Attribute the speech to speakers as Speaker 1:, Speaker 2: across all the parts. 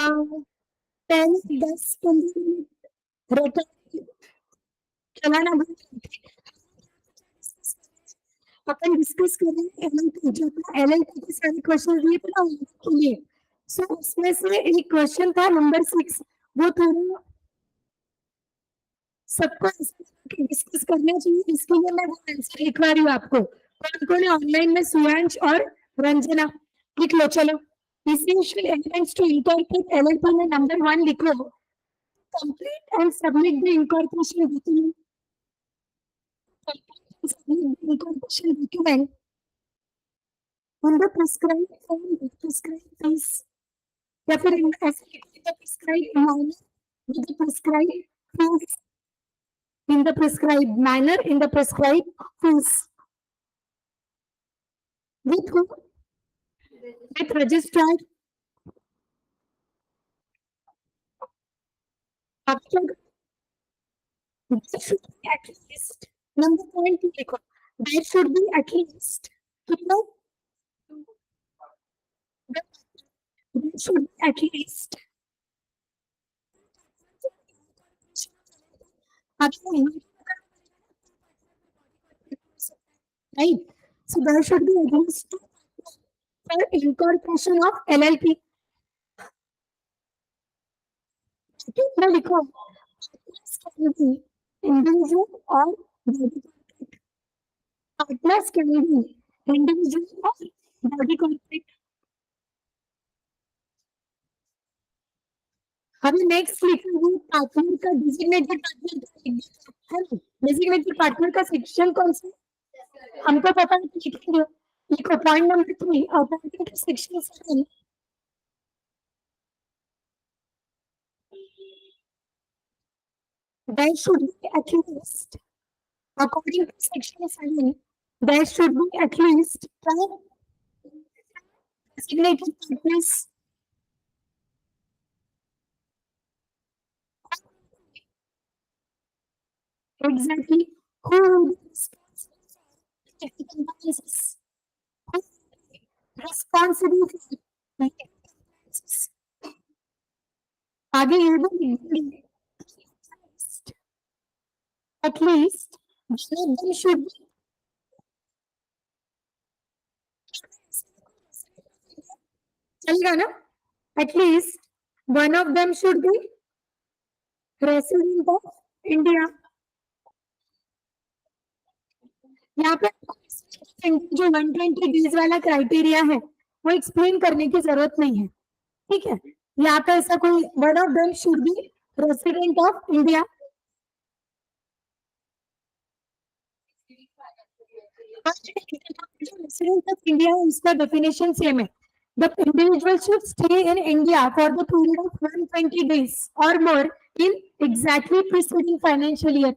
Speaker 1: 10, 10, 15 minute रोटा चलाना बंद करके अपन डिस्कस कर रहे हैं एलएलपी, जो अपना एलएलपी के सारे क्वेश्चन दिए थे ना के लिए। सो उसमें से एक क्वेश्चन था नंबर 6, वो थोड़ा सबको डिस्कस करना चाहिए, इसके लिए मैं वो आंसर लिखवा रही हूँ आपको। कौन कौन है ऑनलाइन में? सुयांश और रंजना, लिख लो चलो। Essential elements to incorporate LLP में नंबर 1 लिखो, complete and submit the incorporation document. Complete and submit the incorporation document on the prescribed form with prescribed fees. या फिर ऐसे लिखो, the prescribed manner with the prescribed fees. In the prescribed manner, in the prescribed fees. With who? With registered. After there should be at least number point लिखो, there should be at least कितना? There should be at least right, so there should be at least two for incorporation of LLP. कितना लिखो? Partners can be individual or body corporate. Partners can be individual or body corporate. अभी next लिखेंगे partner का designated partner है। Designated partner का section कौन सा? हमको पता है, लिखेंगे। लिखो point number 3 according to section 7 there should be at least, according to section 7, there should be at least 5 designated partners. Exactly. Who will be responsible for technical analysis? Who will be responsible for technical analysis? आगे ये भी at least one of them should be चलेगा ना? At least one of them should be resident of India. यहाँ पे जो 120 days वाला criteria है वो एक्सप्लेन करने की जरूरत नहीं है, ठीक है? यहाँ पे ऐसा कोई one of them should be resident of India. Resident of India उसका डेफिनेशन सेम है। The individual should stay in India for the period of 120 days or more in exactly preceding financial year.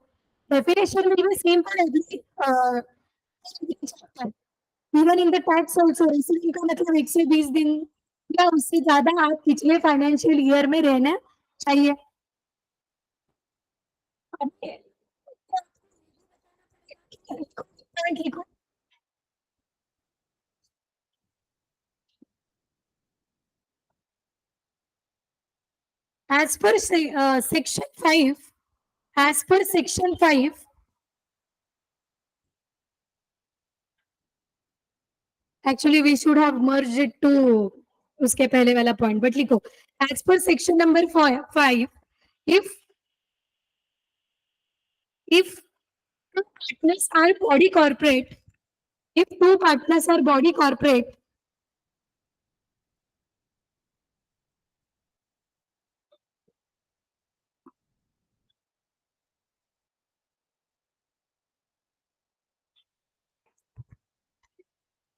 Speaker 1: Definition will be same for every even in the tax also. Resident का मतलब 120 दिन या उससे ज्यादा आप पिछले financial year में रहना चाहिए। As per section 5, as per section 5, actually we should have merged it to उसके पहले वाला point, but लिखो as per section number 5, if two partners are body corporate, if two partners are body corporate,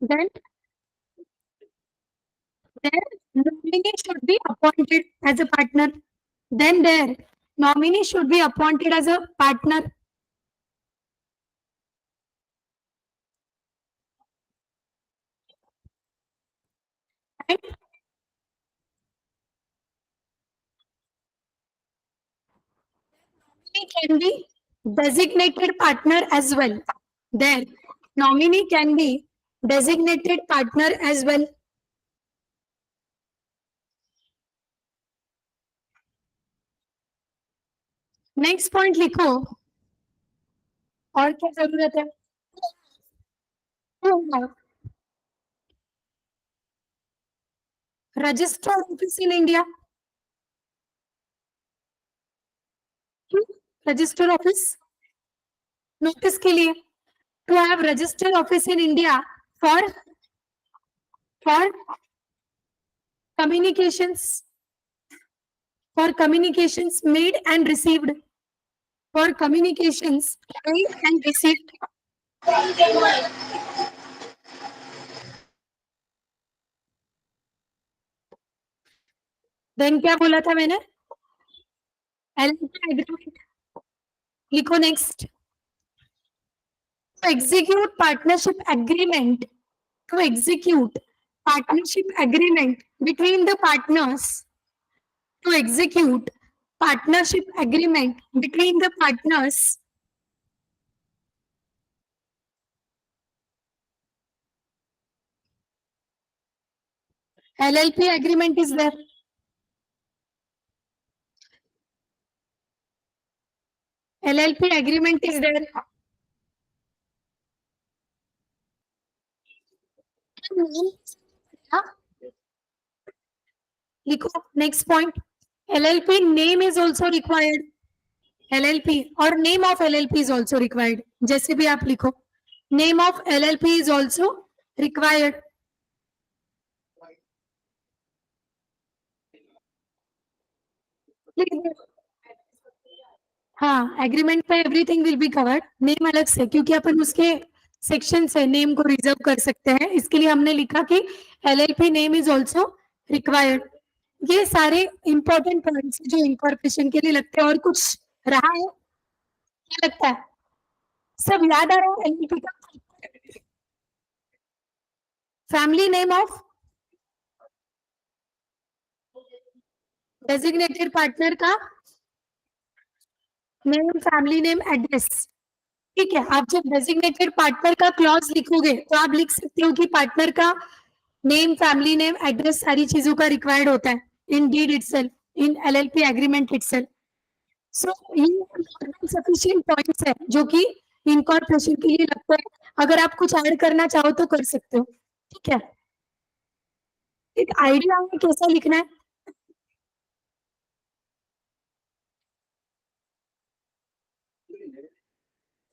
Speaker 1: then their nominee should be appointed as a partner. Then their nominee should be appointed as a partner. And can be designated partner as well. Their nominee can be designated partner as well. Next point लिखो, और क्या जरूरत है? Registered office in India, register office notice के लिए, to have register office in India for for communications, for communications made and received, for communications made and received. Then क्या बोला था मैंने? एग्रीमेंट लिखो next, to execute partnership agreement, to execute partnership agreement between the partners, to execute partnership agreement between the partners, LLP agreement is there. LLP agreement is there. लिखो next point, LLP name is also required. LLP और name of LLP is also required. जैसे भी आप लिखो, name of LLP is also required. हाँ, agreement पे everything will be covered, name अलग से, क्योंकि अपन उसके सेक्शन से नेम को रिजर्व कर सकते हैं, इसके लिए हमने लिखा कि LLP name is also required. ये सारे इंपॉर्टेंट पॉइंट्स जो इंकॉर्पोरेशन के लिए लगते हैं. और कुछ रहा है क्या लगता है? सब याद आ रहा है LLP का? Family name of designated partner का नेम, फैमिली नेम, एड्रेस. ठीक है, आप जब डेजिग्नेटेड पार्टनर का क्लॉज लिखोगे तो आप लिख सकते हो कि पार्टनर का नेम, फैमिली नेम, एड्रेस सारी चीजों का रिक्वायर्ड होता है in deed itself, in LLP agreement itself. So ये सफिशिएंट पॉइंट्स है जो कि इनकॉर्पोरेशन के लिए लगता है. अगर आप कुछ ऐड करना चाहो तो कर सकते हो. ठीक है, एक आइडिया है कैसा लिखना है.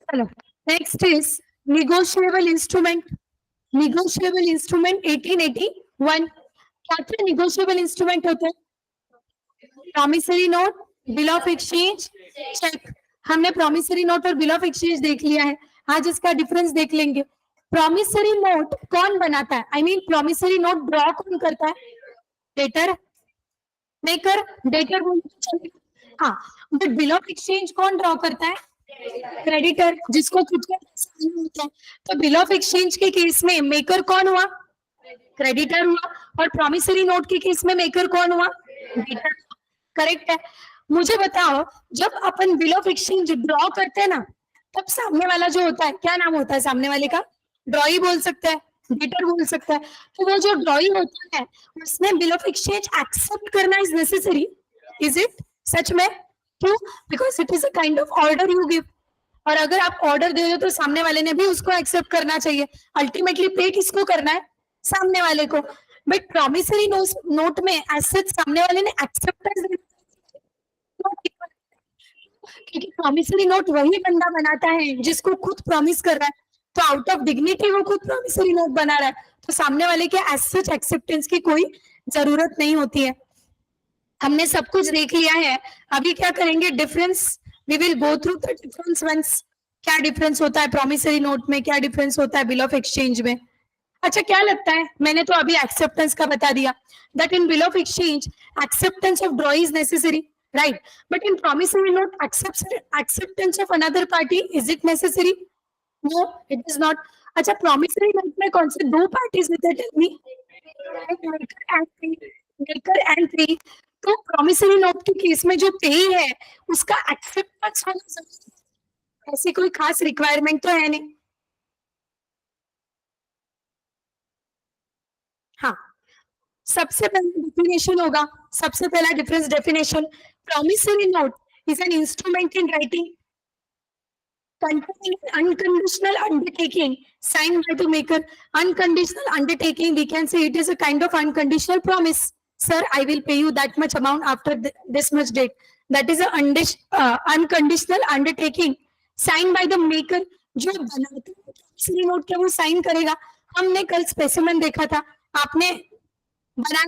Speaker 1: चलो next is negotiable instrument. Negotiable instrument 1881. क्या क्या निगोशिएबल इंस्ट्रूमेंट होते हैं? Promissory note, bill of exchange, cheque. हमने प्रॉमिसरी नोट और बिल ऑफ एक्सचेंज देख लिया है, आज इसका डिफरेंस देख लेंगे. प्रॉमिसरी नोट कौन बनाता है? I mean promissory note draw कौन करता है? डेटर, मेकर, डेटर बोल. हाँ, बट बिल ऑफ एक्सचेंज कौन ड्रॉ करता है? क्रेडिटर, जिसको खुद का पैसा नहीं होता है. तो बिल ऑफ एक्सचेंज के केस में मेकर कौन हुआ? क्रेडिटर हुआ. और प्रॉमिसरी नोट के केस में मेकर कौन हुआ? डेटर. करेक्ट है. मुझे बताओ, जब अपन बिल ऑफ एक्सचेंज ड्रॉ करते हैं ना, तब सामने वाला जो होता है, क्या नाम होता है सामने वाले का? ड्रॉई बोल सकता है, डेटर बोल सकता है. तो वो जो ड्रॉई होता है उसमें बिल ऑफ एक्सचेंज एक्सेप्ट करना इज नेसेसरी. Is it? सच में? क्यों? Because it is a kind of order you give. और अगर आप ऑर्डर दे रहे हो तो सामने वाले ने भी उसको एक्सेप्ट करना चाहिए. अल्टीमेटली पे किसको करना है? सामने वाले को. बट प्रॉमिसरी नोट में एज सच सामने वाले ने एक्सेप्टेंस, क्योंकि प्रॉमिसरी नोट वही बंदा बनाता है जिसको खुद प्रॉमिस कर रहा है. तो आउट ऑफ डिग्निटी वो खुद प्रॉमिसरी नोट बना रहा है, तो सामने वाले के एज सच एक्सेप्टेंस की कोई जरूरत नहीं होती है. हमने सब कुछ देख लिया है. अभी क्या करेंगे? Difference. We will go through the difference once. क्या डिफरेंस होता है प्रॉमिसरी नोट में, क्या डिफरेंस होता है बिल ऑफ एक्सचेंज में. अच्छा, क्या लगता है? मैंने तो अभी एक्सेप्टेंस का बता दिया, that in bill of exchange acceptance of draw is necessary, right? But in promissory note acceptance of another party, is it necessary? No, it is not. अच्छा, प्रॉमिसरी नोट में कौन से दो पार्टीज होते हैं? Tell me. मेकर एंड पे. तो promissory note के केस में जो पे है उसका एक्सेप्टेंस होना जरूरी है. ऐसी कोई खास रिक्वायरमेंट तो है नहीं. हाँ, सबसे पहले डेफिनेशन होगा. सबसे पहला difference definition. Promissory note is an instrument in writing containing an unconditional undertaking signed by the maker. Unconditional undertaking, we can say it is a kind of unconditional promise. Sir, I will pay you that much amount after this much date. That is a unconditional undertaking signed by the maker. जो बनाते हैं note के वो sign करेगा. हमने कल specimen देखा था, आपने बनाया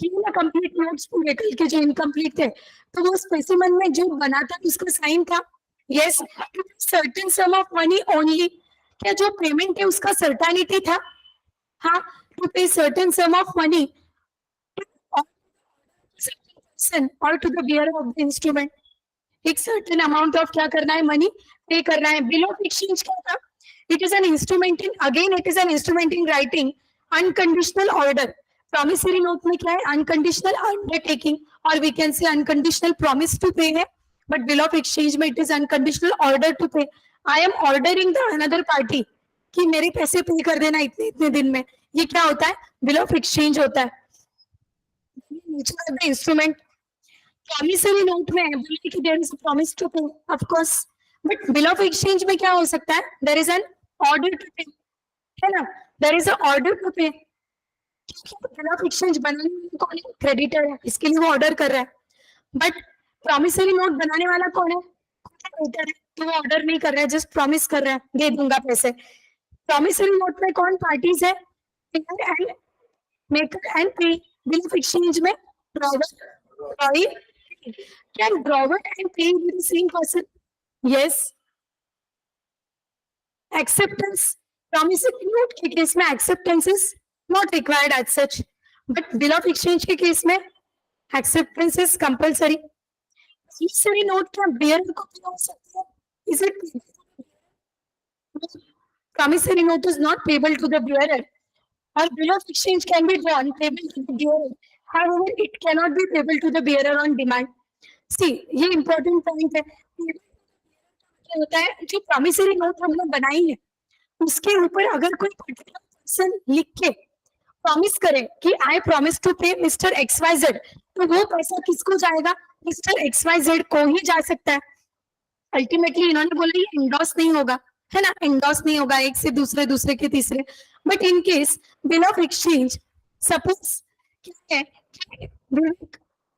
Speaker 1: ना कंप्लीट नोट्स पूरे कल के जो इनकम्प्लीट थे, तो वो स्पेसिमेन में जो बना था उसका साइन था. Yes, certain sum of money only. क्या जो पेमेंट है उसका सर्टेनिटी था? हाँ, to pay certain sum of money और to the bearer of the instrument. एक सर्टेन अमाउंट ऑफ क्या करना है, मनी पे करना है. बिल ऑफ एक्सचेंज क्या था? It is an instrument in, again it is an instrument in writing unconditional order. Promissory note में क्या है? अनकंडीशनल अंडरटेकिंग और we can say unconditional promise to pay है. बट बिल ऑफ एक्सचेंज में it is unconditional order to pay. I am ordering the another party कि मेरे पैसे पे कर देना इतने इतने दिन में. ये क्या होता है? बिल ऑफ एक्सचेंज होता है. इंस्ट्रूमेंट प्रॉमिसरी नोट में बोले कि there is a promise to pay, of course. But bill of exchange में क्या हो सकता है? There is an order to pay, है ना? There is a order to pay. Bill of exchange बनाने वाला कौन है? क्रेडिटर है, इसके लिए वो ऑर्डर कर रहा है. बट प्रॉमिसरी नोट बनाने वाला कौन है? क्रेडिटर है, तो वो ऑर्डर नहीं कर रहा है, जस्ट प्रॉमिस कर रहा है दे दूंगा पैसे. प्रॉमिसरी नोट में कौन पार्टीज है? मेकर एंड पे. बिल ऑफ एक्सचेंज में drawer, can drawer and pay be the same person? Yes. Acceptance, promissory note के केस में acceptance is not required as such, but bill of exchange के case में acceptance is compulsory. Promissory note क्या bearer को भी हो सकती है? Is it? Promissory note is not payable to the bearer. Or bill of exchange can be drawn payable to the bearer. However, it cannot be payable to the bearer on demand. See, ये important point है. क्या होता है? जो promissory note हम लोग बनाई है, उसके ऊपर अगर कोई particular person लिख के promise करे कि I promise to pay Mr. XYZ, तो वो पैसा किसको जाएगा? Mr. XYZ को ही जा सकता है. Ultimately इन्होंने बोला ये endorse नहीं होगा, है ना? endorse नहीं होगा एक से दूसरे, दूसरे के तीसरे. But in case bill of exchange, suppose क्या है?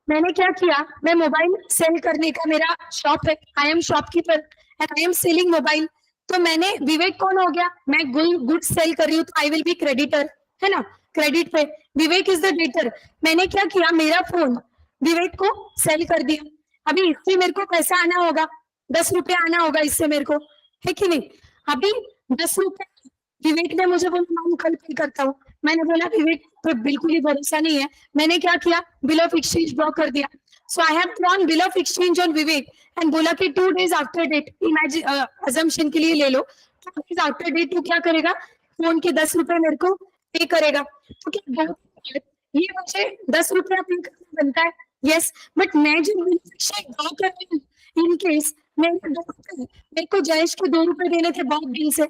Speaker 1: मैंने क्या किया? मैं मोबाइल सेल करने का मेरा शॉप है, I am shopkeeper and I am selling mobile. तो मैंने, विवेक कौन हो गया? मैं गुड सेल कर रही हूँ, तो आई विल बी क्रेडिटर, है ना? क्रेडिट पे विवेक इज द डेटर. मैंने क्या किया? मेरा फोन विवेक को सेल कर दिया. अभी इससे मेरे को पैसा आना होगा, 10 रुपए आना होगा इससे मेरे को, है कि नहीं? अभी 10 रुपए विवेक ने मुझे बोला मैं कल पे करता हूँ. मैंने बोला विवेक पे बिल्कुल ही भरोसा नहीं है. मैंने क्या किया? बिल ऑफ एक्सचेंज ड्रॉ कर दिया. So I have drawn bill of exchange on Vivek and बोला कि 2 days after date, imagine assumption के लिए ले लो, 2 days आफ्टर डेट तू क्या करेगा? फोन के 10 रुपए मेरे को पे करेगा. तो क्या ये मुझे 10 रुपया पे करना बनता है? यस. बट मैं जो बिल ऑफ एक्सचेंज ड्रॉ कर रही हूँ, इन केस मेरे को जयेश को 2 रुपए देने थे बहुत दिन से,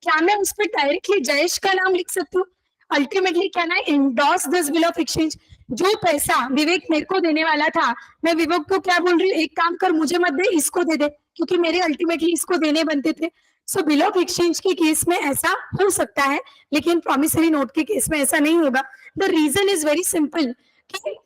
Speaker 1: क्या मैं उस पर डायरेक्टली जयेश का नाम लिख सकती हूँ? Ultimately can I endorse this bill of exchange? जो पैसा विवेक मेरे को देने वाला था, मैं विवेक को क्या बोल रही हूँ? एक काम कर, मुझे मत दे, इसको दे दे, क्योंकि मेरे अल्टीमेटली इसको देने बनते थे. सो बिल ऑफ एक्सचेंज के केस में ऐसा हो सकता है, लेकिन प्रॉमिसरी नोट के केस में ऐसा नहीं होगा. The reason is very simple कि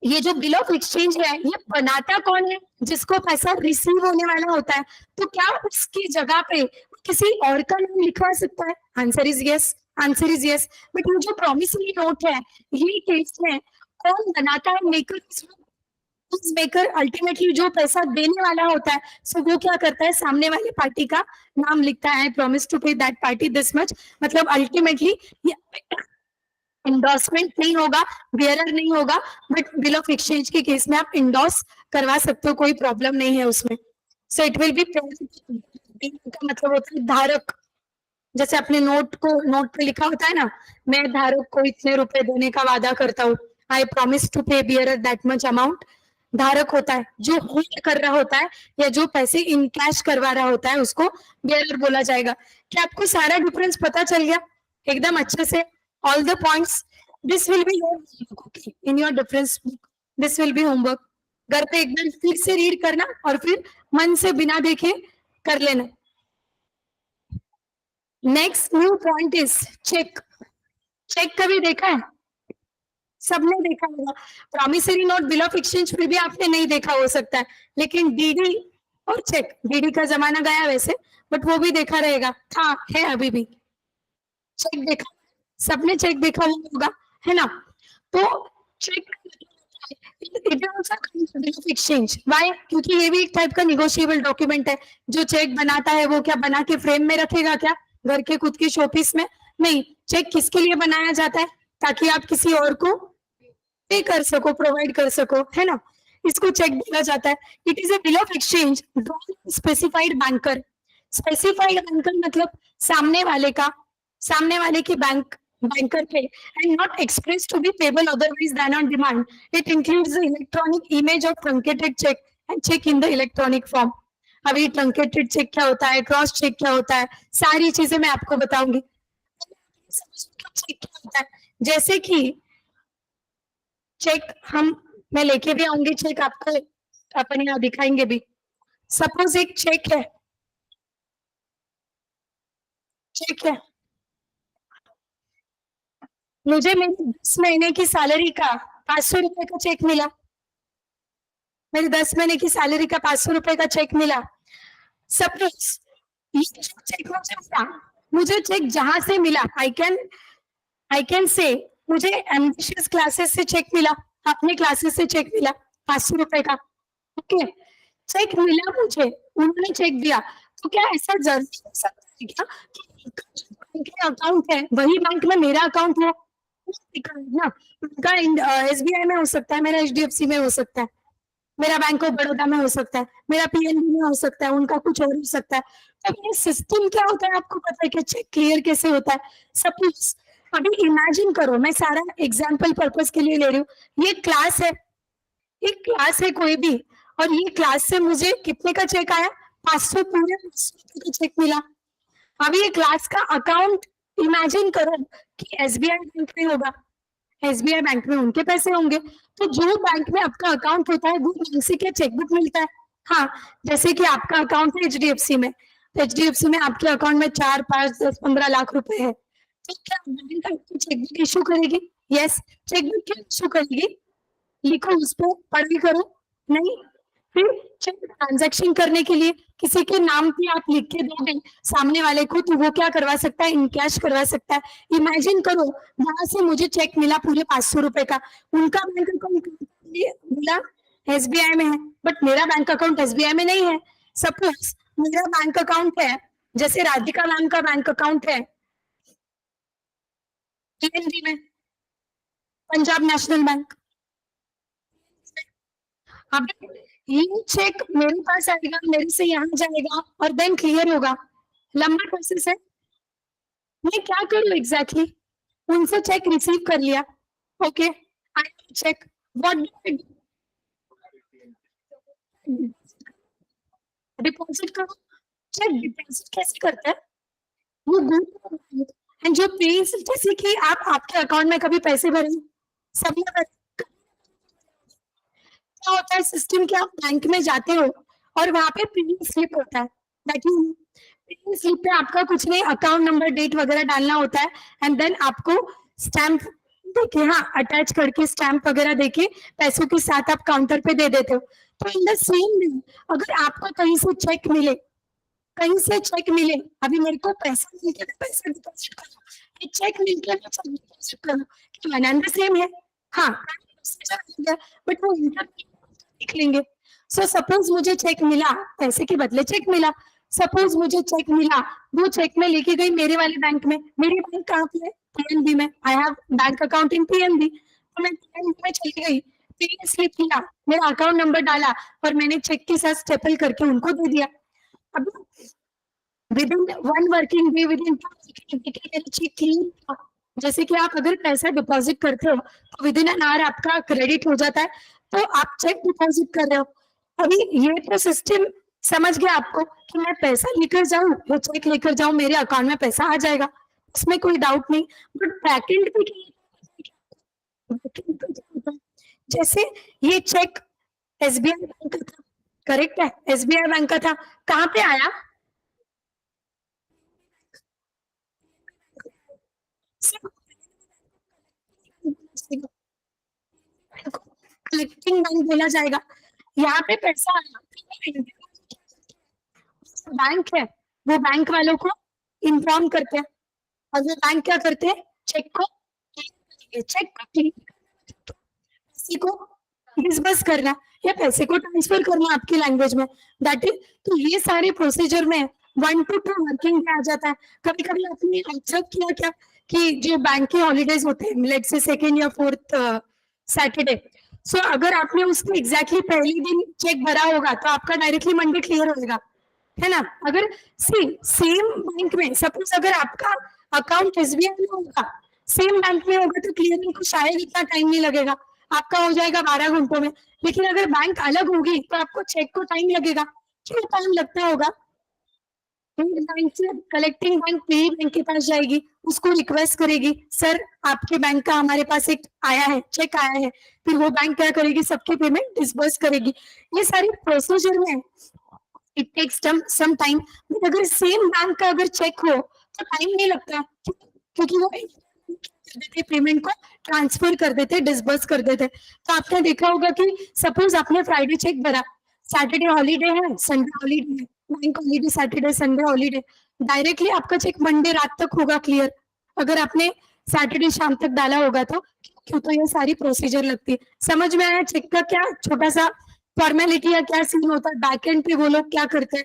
Speaker 1: ये जो बिल ऑफ एक्सचेंज है, ये बनाता कौन है? जिसको पैसा रिसीव होने वाला होता है. तो क्या उसकी जगह पे किसी और का नाम लिखवा सकता है? Answer is yes. Answer is yes. But ये जो प्रॉमिसरी नोट है, ये केस में कौन बनाता है? मेकर. मेकर अल्टीमेटली जो पैसा देने वाला होता है, सो वो क्या करता है? सामने वाली पार्टी का नाम लिखता है. आई प्रॉमिस टू पे दैट पार्टी दिस मच. मतलब अल्टीमेटली इंडोर्समेंट नहीं होगा, बेयरर नहीं होगा. बट बिल ऑफ एक्सचेंज के केस में आप इंडोर्स करवा सकते हो, कोई प्रॉब्लम नहीं है उसमें. सो इट विल बी का मतलब होता है धारक. जैसे अपने नोट पे लिखा होता है ना, मैं धारक को इतने रुपए देने का वादा करता हूँ, आई प्रॉमिस टू पे बियरर दैट मच अमाउंट. धारक होता है, जो होल्ड कर रहा होता है या जो पैसे इन कैश करवा रहा होता है, उसको बियरर बोला जाएगा. क्या आपको सारा डिफरेंस पता चल गया एकदम अच्छे से? All the points, this will be your in your difference book, this will be homework. घर पे एक बार फिर से रीड करना और फिर मन से बिना देखे कर लेना। Next new point is cheque. Cheque कभी देखा है? सबने देखा होगा। Promissory note, bill of exchange फिर भी आपने नहीं देखा हो सकता है, लेकिन डीडी और चेक, डीडी का जमाना गया वैसे, बट वो भी देखा रहेगा, था, है अभी भी। चेक देखा, सबने चेक देखा होगा, है ना? तो चेक एक्सचेंज, वाई? क्योंकि ये भी एक टाइप का निगोशिएबल डॉक्यूमेंट है। जो चेक बनाता है वो क्या बना के फ्रेम में रखेगा क्या घर के खुद की शोपीस में? नहीं। चेक किसके लिए बनाया जाता है? ताकि आप किसी और को पे कर सको, प्रोवाइड कर सको, है ना? इसको चेक बोला जाता है। It is a bill of exchange specified banker. Specified banker मतलब सामने वाले के बैंकर पे, and not express to be payable otherwise than on demand. It includes the electronic image of truncated cheque and cheque in the electronic form. अभी truncated cheque क्या होता है, cross check क्या होता है, सारी चीजें मैं आपको बताऊंगी। चेक क्या होता है? जैसे कि चेक मैं लेके भी आऊंगी, चेक आपको अपन यहाँ दिखाएंगे भी। सपोज एक चेक है, मुझे मेरी 10 महीने की सैलरी का 500 रुपए का चेक मिला। मेरी 10 महीने की सैलरी का 500 रुपए का चेक मिला। सपोज ये चेक मुझे मिला, मुझे चेक जहां से मिला, आई कैन से मुझे एम्बिशियस क्लासेस से चेक मिला, अपने क्लासेस से चेक मिला 500 रुपए का। ओके, चेक मिला मुझे, उन्होंने चेक दिया। तो क्या ऐसा जरूरी हो सकता है क्या कि बैंक का अकाउंट है वही बैंक में मेरा अकाउंट है ना? उनका एसबीआई में हो सकता है, मेरा एचडीएफसी में हो सकता है, मेरा बैंक ऑफ बड़ौदा में हो सकता है, मेरा पीएनबी में हो सकता है, उनका कुछ और हो सकता है। तो ये सिस्टम क्या होता है आपको पता है कि चेक क्लियर कैसे होता है? सपोज अभी इमेजिन करो, मैं सारा एग्जाम्पल पर्पज के लिए ले रही हूँ। ये क्लास है, एक क्लास है कोई भी, और ये क्लास से मुझे कितने का चेक आया? 500, पूरे 500 का चेक मिला। अभी ये क्लास का अकाउंट इमेजिन करो कि एसबीआई बैंक में होगा, एसबीआई बैंक में उनके पैसे होंगे। तो जो बैंक में आपका अकाउंट होता है वो बैंक से क्या चेकबुक मिलता है? हाँ, जैसे कि आपका अकाउंट है एचडीएफसी में, तो एचडीएफसी में आपके अकाउंट में 4, 5, 10, 15 लाख रुपए है, तो क्या बैंक आपको चेकबुक इशू करेगी? यस, चेकबुक क्यों इशू करेगी? लिखो, उस पर पढ़ाई करो। नहीं, फिर चेक ट्रांजैक्शन करने के लिए किसी के नाम पे आप लिख के दोगे सामने वाले को, तो वो क्या करवा सकता है? इनकैश करवा सकता है। इमेजिन करो वहां से मुझे चेक मिला पूरे 500 रुपए का, उनका बैंक अकाउंट मिला एसबीआई में है, बट मेरा बैंक अकाउंट एसबीआई में नहीं है। सपोज मेरा बैंक अकाउंट है, जैसे राधिका मैम का बैंक अकाउंट है पीएनबी में, पंजाब नेशनल बैंक। अब ये चेक मेरे पास आएगा, मेरे से यहाँ जाएगा और देन क्लियर होगा। लंबा प्रोसेस है। मैं क्या करूँ एग्जैक्टली? उनसे चेक रिसीव कर लिया, okay, I cheque, what deposit करो। चेक डिपॉजिट कैसे करते हैं? वो गूगल, एंड जो पेज, जैसे कि आप आपके अकाउंट में कभी पैसे भरे, सभी क्या होता है सिस्टम के, आप बैंक में जाते हो और वहां पे पेइंग स्लिप होता है, पेइंग स्लिप पे आपका कुछ नहीं, अकाउंट नंबर, डेट वगैरह डालना होता है, एंड देन आपको स्टैंप देके, हाँ, अटैच करके स्टैंप वगैरह देके पैसों के साथ आप काउंटर पे दे देते हो। तो इन द सेम वे, अगर आपको कहीं से चेक मिले, अभी मेरे को पैसा मिल के पैसा डिपॉजिट करो, ये चेक मिल के चेक डिपॉजिट करो, कि वन एंड द सेम है। हाँ, बट वो लिख लेंगे। सो सपोज मुझे चेक मिला, पैसे के बदले चेक मिला, सपोज मुझे चेक मिला, वो चेक में लेके गई मेरे वाले बैंक में, मेरी बैंक कहाँ पे है? पीएनबी में, I have bank account in PNB, तो मैं पीएनबी में चली गई, पे स्लिप लिया, मेरा अकाउंट नंबर डाला और मैंने चेक के साथ स्टेपल करके उनको दे दिया। अब within 1 working day, within 2 working day cheque clear. जैसे कि आप अगर पैसा डिपॉजिट करते हो तो विद इन एन आवर आपका क्रेडिट हो जाता है, तो आप चेक डिपॉजिट कर रहे हो। अभी ये तो सिस्टम समझ गया आपको कि मैं पैसा लेकर जाऊं, वो चेक लेकर जाऊं, मेरे अकाउंट में पैसा आ जाएगा, इसमें कोई डाउट नहीं। बट बैकएंड पे जैसे ये चेक एसबीआई बैंक का था, करेक्ट है, एसबीआई बैंक का था। कहाँ पे आया? कलेक्टिंग बैंक बोला जाएगा। यहाँ पे पैसा आया, बैंक है, वो बैंक वालों को इन्फॉर्म करते हैं, और वो बैंक क्या करते हैं, चेक को, चेक को किसी को डिसबर्स करना या पैसे को ट्रांसफर करना आपकी लैंग्वेज में, दैट इज। तो ये सारे प्रोसीजर में 1 to 2 वर्किंग डे आ जाता है। कभी कभी आपने ऑब्जर्व किया क्या कि जो बैंक के हॉलीडेज होते हैं, लेट्स से सेकेंड या फोर्थ सैटरडे, सो अगर आपने उसके एग्जैक्टली पहले दिन चेक भरा होगा तो आपका डायरेक्टली मंडे क्लियर होगा, है ना? अगर सेम बैंक में सपोज अगर आपका अकाउंट एसबीआई में होगा, सेम बैंक में होगा, तो क्लियरिंग को शायद इतना टाइम नहीं लगेगा, आपका हो जाएगा 12 घंटों में। लेकिन अगर बैंक अलग होगी तो आपको चेक को टाइम लगेगा। क्यों टाइम लगता होगा? बैंक से कलेक्टिंग बैंक पेई बैंक के पास जाएगी, उसको रिक्वेस्ट करेगी, सर आपके बैंक का हमारे पास एक आया है, चेक आया है, फिर वो बैंक क्या करेगी, सबकी पेमेंट डिसबर्स करेगी। ये सारी प्रोसीजर में it takes some time. But अगर सेम बैंक का अगर चेक हो तो टाइम नहीं लगता, क्योंकि वो कर देते, पेमेंट को ट्रांसफर कर देते, डिसबर्स कर देते। तो आपने देखा होगा कि सपोज आपने फ्राइडे चेक भरा, सैटरडे हॉलीडे है, संडे हॉलीडे है, bank holiday, Saturday Sunday holiday, directly आपका चेक मंडे रात तक होगा क्लियर, अगर आपने सैटरडे शाम तक डाला होगा तो। क्यों? तो ये सारी प्रोसीजर लगती है। समझ में आया चेक का क्या छोटा सा फॉर्मेलिटी या क्या सीन होता है, बैक एंड पे वो लोग क्या करते हैं?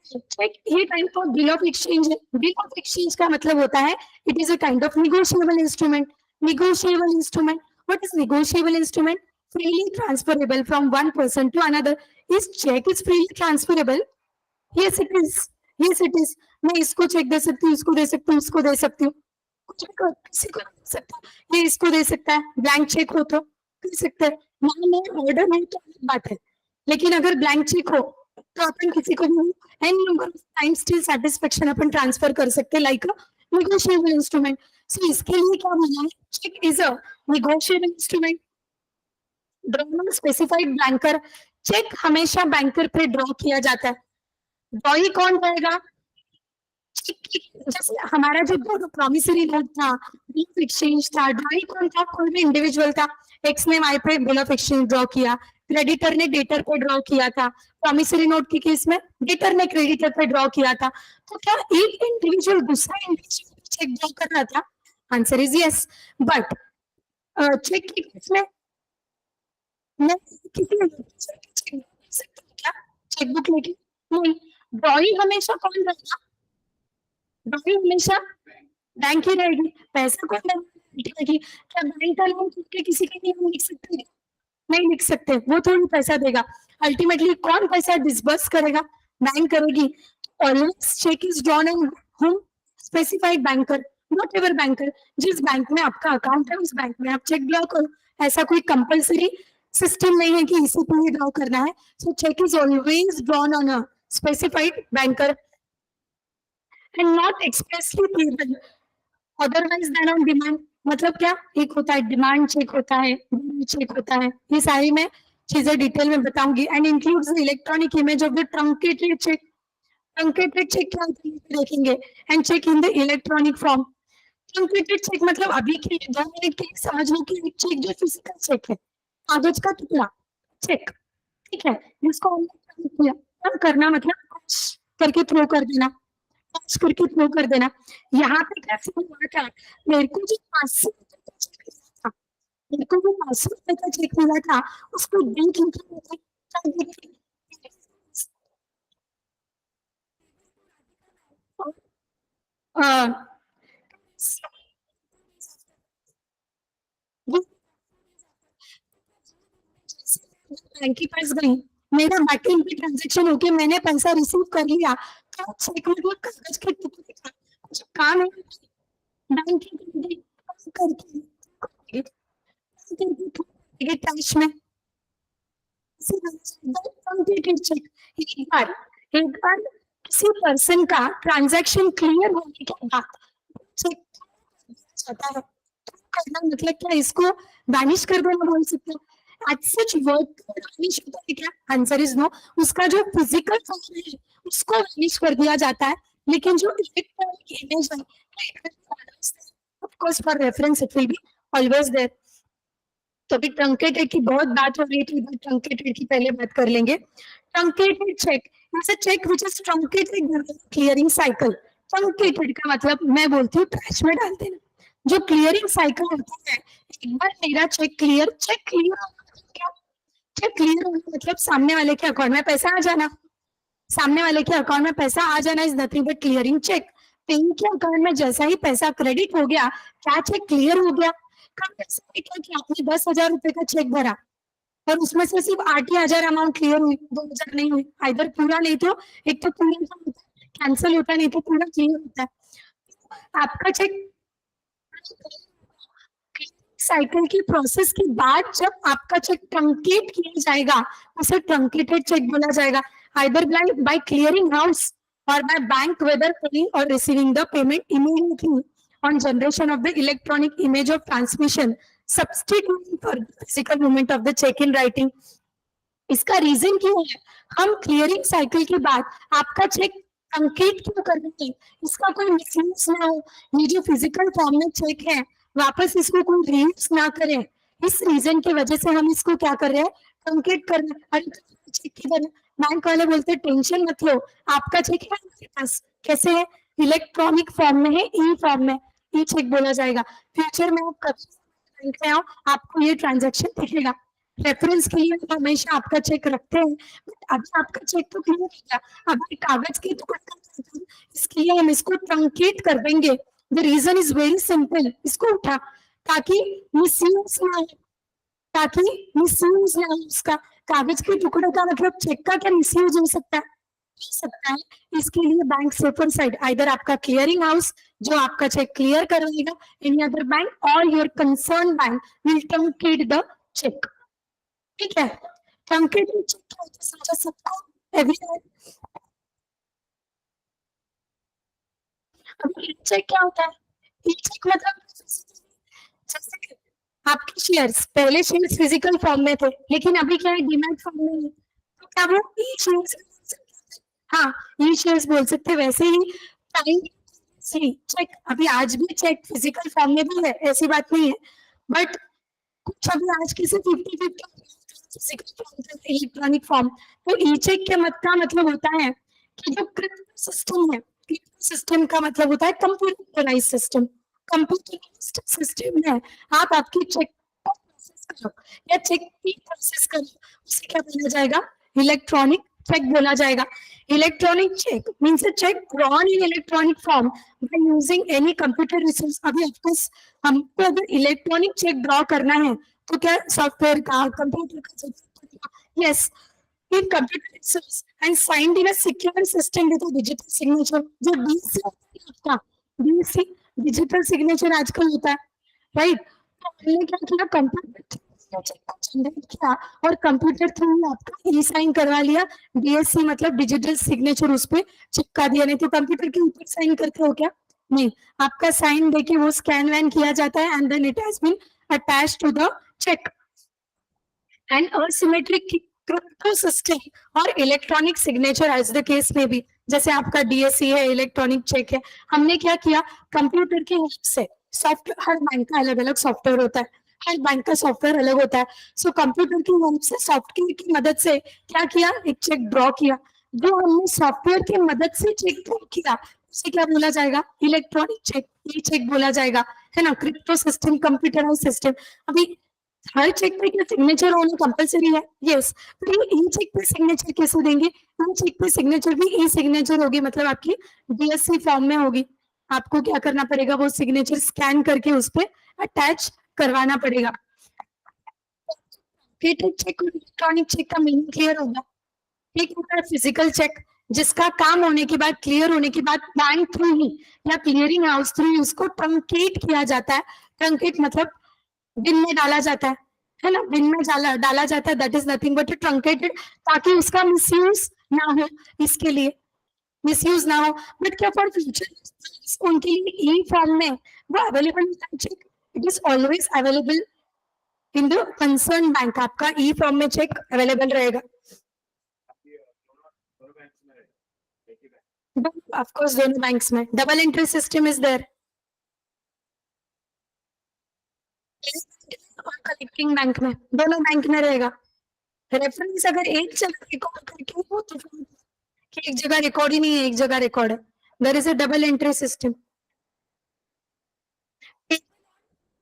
Speaker 1: चेक ये type of bill of exchange है। बिल ऑफ एक्सचेंज का मतलब होता है it is a kind of negotiable instrument. Negotiable instrument, what is negotiable instrument? freely transferable from one person to another. Is check is freely transferable? Yes it is, yes it is। मैं इसको check दे सकती हूँ, इसको दे सकती हूँ, इसको दे सकती हूँ, कुछ भी किसी को दे सकता है, ये इसको दे सकता है, ब्लैंक चेक हो तो दे सकते हैं। मान लो ऑर्डर नहीं तो अलग बात है, लेकिन अगर ब्लैंक चेक हो तो अपन किसी को भी any number of time still satisfaction अपन ट्रांसफर कर सकते हैं, like a negotiable instrument. So इसके लिए क्या बोला है, cheque is a negotiable instrument drawn specified banker. Cheque हमेशा बैंकर पे ड्रॉ किया जाता है। ड्रॉई कौन रहेगा? जैसे हमारा जो प्रॉमिसरी नोट था, बिल ऑफ एक्सचेंज था, ड्रॉई कौन था? कोई भी इंडिविजुअल था, एक्स ने वाई पे बिल ऑफ एक्सचेंज ड्रॉ किया, क्रेडिटर ने डेटर पे ड्रॉ किया था। प्रॉमिसरी नोट के केस में डेटर ने क्रेडिटर पे ड्रॉ किया था। तो क्या एक इंडिविजुअल दूसरा इंडिविजुअल चेक ड्रॉ कर रहा था? Answer is yes. But cheque के केस में मैं किसी क्या चेकबुक लेके नहीं, ड्रॉई हमेशा कौन रहेगा? ड्रॉई हमेशा बैंक ही रहेगी। पैसा कौन देगी? क्या बैंक का लोन खुद के किसी के लिए हम लिख सकते हैं? नहीं लिख सकते, वो थोड़ी पैसा देगा। अल्टीमेटली कौन पैसा डिसबर्स करेगा? बैंक करेगी। Always cheque is drawn on home specified banker, not ever banker. जिस बैंक में आपका अकाउंट है उस बैंक में आप चेक ड्रॉ करो, ऐसा कोई कंपलसरी सिस्टम नहीं है कि इसी पे ही ड्रॉ करना है। So cheque is always drawn on a specified banker and not expressly payable otherwise than on demand. मतलब क्या, एक होता है डिमांड चेक होता है, चेक होता है, ये सारी मैं चीजें डिटेल में बताऊंगी। And includes the electronic image of the truncated cheque. Truncated cheque क्या होता है देखेंगे, and cheque in the electronic form. Truncated cheque मतलब अभी के 2 मिनट के लिए समझ लो कि एक चेक जो फिजिकल चेक है, कागज का टुकड़ा चेक, ठीक है, जिसको हमने करना मतलब करके थ्रो कर देना, करके थ्रो कर देना। यहाँ पे कैसे हुआ था, मेरे को जो 500 था, मेरे को जो 500 का चेक मिला था, उसको डेट लिखा था, क्या डेट? बैंक के पास गई, मेरा बैकएंड पे ट्रांजेक्शन होके मैंने पैसा रिसीव कर लिया, तो चेक मतलब कागज के टुकड़े का कुछ काम है, बैंक की करके कैश में चेक। एक बार किसी पर्सन का ट्रांजैक्शन क्लियर होने के बाद चेक जाता है, करना मतलब क्या, इसको वैनिश कर देना बोल सकते हो? एट सच वर्ड वैनिश होता है क्या? Answer is no. उसका जो फिजिकल फॉर्म है उसको वैनिश कर दिया जाता है, लेकिन जो इलेक्ट्रॉनिक इमेज है, of course for reference it will be always there. तो अभी ट्रंकेटेड की बहुत बात हो रही थी, ट्रंकेटेड की पहले बात कर लेंगे। Truncated cheque is a cheque which is truncated clearing cycle. Truncated का मतलब मैं बोलती हूँ ट्रैश में डाल देना। जो क्लियरिंग साइकिल होता है, एक बार मेरा चेक क्लियर क्या, चेक क्लियर होना मतलब सामने वाले के अकाउंट में पैसा आ जाना। सामने वाले के अकाउंट में पैसा आ जाना is nothing but clearing cheque. पेन के अकाउंट में जैसा ही पैसा क्रेडिट हो गया, क्या चेक क्लियर हो गया? कब ऐसा देखा कि आपने 10,000 रुपए का चेक भरा और उसमें से सिर्फ 8,000 अमाउंट क्लियर हुई, 2,000 नहीं हुई। इधर पूरा नहीं तो एक तो पूरा कैंसिल होता, नहीं तो पूरा क्लियर होता है आपका चेक। साइकिल की प्रोसेस के बाद जब आपका चेक ट्रंकेट किया जाएगा, उसे ट्रंकेटेड चेक बोला जाएगा। Either bye clearing house or by bank, whether paying or receiving the payment immediately on generation of the electronic image of transmission, substituting for the physical movement of the check in writing. इसका reason क्यों है? हम clearing cycle के बाद आपका check truncate क्यों कर रहे हैं? इसका कोई मिसयूज ना हो, ये जो फिजिकल फॉर्म में चेक है वापस इसको कोई रीयूज ना करे, इस रीजन की वजह से हम इसको क्या कर रहे हैं, ट्रंकेट कर रहे हैं। चेक की तरह बैंक वाले बोलते हैं टेंशन मत लो, आपका चेक है हमारे पास। कैसे है? इलेक्ट्रॉनिक फॉर्म में है, ई फॉर्म में, ई चेक बोला जाएगा। फ्यूचर में आप कभी बैंक में आओ, आपको ये ट्रांजैक्शन दिखेगा। रेफरेंस के लिए हमेशा आपका चेक रखते हैं, बट अभी आपका चेक तो क्लियर हो गया, अभी कागज के टुकड़े, इसके लिए हम इसको ट्रंकेट कर देंगे। The reason is very simple, इसको उठा ताकि मिसयूज ना हो, ताकि मिसयूज ना हो उसका। कागज के टुकड़े का मतलब चेक का क्या मिसयूज हो सकता है? हो सकता है। इसके लिए बैंक सेफर साइड, आइदर आपका क्लियरिंग हाउस जो आपका चेक क्लियर करवाएगा, एनी अदर बैंक और your concern bank will truncate the cheque. ठीक है, ट्रंकेटेड चेक क्या होता है समझा सबको? एवरीवन अभी चेक क्या होता है? ई चेक मतलब जैसे आपके शेयर्स, पहले शेयर्स फिजिकल फॉर्म में थे, लेकिन अभी क्या है, डीमैट फॉर्म में है, तो क्या वो ई शेयर्स? हाँ, ई शेयर्स बोल सकते हैं। वैसे ही टाइम चेक, अभी आज भी चेक फिजिकल फॉर्म में भी है, ऐसी बात नहीं है, बट कुछ अभी आज के से 50-50 इलेक्ट्रॉनिक फॉर्म। तो ई चेक के मत का मतलब होता है कि जो क्रिप्टो सिस्टम है, क्रिप्टो सिस्टम का मतलब होता है कंप्यूटराइज सिस्टम। कंप्यूटराइज्ड सिस्टम में आप आपकी चेक को प्रोसेस करो या चेक की प्रोसेस करो, उसे क्या बोला जाएगा? इलेक्ट्रॉनिक चेक बोला जाएगा। Electronic cheque means a cheque drawn in electronic form by using any computer resource। अभी ऑफकोर्स हमको अगर इलेक्ट्रॉनिक चेक ड्रॉ करना है तो क्या सॉफ्टवेयर का, कंप्यूटर का जरूरत पड़ेगा? Yes, in computer resource and signed in a secure system with a digital signature। जो डीसी होता है आपका, डीसी डिजिटल सिग्नेचर आजकल होता है, राइट? तो हमने क्या किया, कंप्यूटर चेक को जनरेट किया और कंप्यूटर थ्रू आपका ई साइन करवा लिया। डीएससी मतलब डिजिटल सिग्नेचर उस पर चिपका दिया। नहीं तो कंप्यूटर के ऊपर साइन करते हो क्या? नहीं, आपका साइन देके वो स्कैन वैन किया जाता है and then it has been attached to the cheque. And asymmetric crypto system और electronic signature as the case में भी, जैसे आपका डीएससी है, इलेक्ट्रॉनिक चेक है, हमने क्या किया, कंप्यूटर की हेल्प से सॉफ्टवेयर, हर बैंक का अलग अलग सॉफ्टवेयर होता है, हर बैंक का सॉफ्टवेयर अलग होता है। सो कंप्यूटर की हेल्प से, सॉफ्टवेयर की मदद से क्या किया, एक चेक ड्रॉ किया। जो हमने सॉफ्टवेयर की मदद से चेक ड्रॉ किया उसे क्या बोला जाएगा? इलेक्ट्रॉनिक चेक, ई चेक बोला जाएगा, है ना? Crypto system, computerise system. अभी हर चेक पे क्या सिग्नेचर होना कंपलसरी है? यस, तो ये ई चेक पे सिग्नेचर कैसे देंगे? ई चेक पे सिग्नेचर भी ई सिग्नेचर होगी, मतलब आपकी डीएससी फॉर्म में होगी। आपको क्या करना पड़ेगा, वो सिग्नेचर स्कैन करके उस पर अटैच करवाना पड़ेगा। चेक और इलेक्ट्रॉनिक चेक का मीनिंग क्लियर होगा? एक होता है फिजिकल चेक, जिसका काम होने के बाद, क्लियर होने के बाद बैंक थ्रू ही या क्लियरिंग हाउस थ्रू ही उसको ट्रंकेट किया जाता है। ट्रंकेट मतलब बिन में डाला जाता है ना? बिन में डाला जाता है, that is nothing but truncated, ताकि उसका मिसयूज ना हो, इसके लिए मिसयूज ना हो। बट क्या फॉर फ्यूचर उनके लिए ई फॉर्म में वो अवेलेबल होता है cheque, it is always available in the concern bank. आपका ई फॉर्म में चेक अवेलेबल रहेगा. ऑफ कोर्स दोनों बैंक्स में double entry system is there. और कलेक्टिंग बैंक में दोनों बैंक में रहेगा. रेफरेंस अगर एक जगह रिकॉर्ड करके हो तो कि एक जगह रिकॉर्ड ही नहीं है, एक जगह रिकॉर्ड है. There is a double entry system.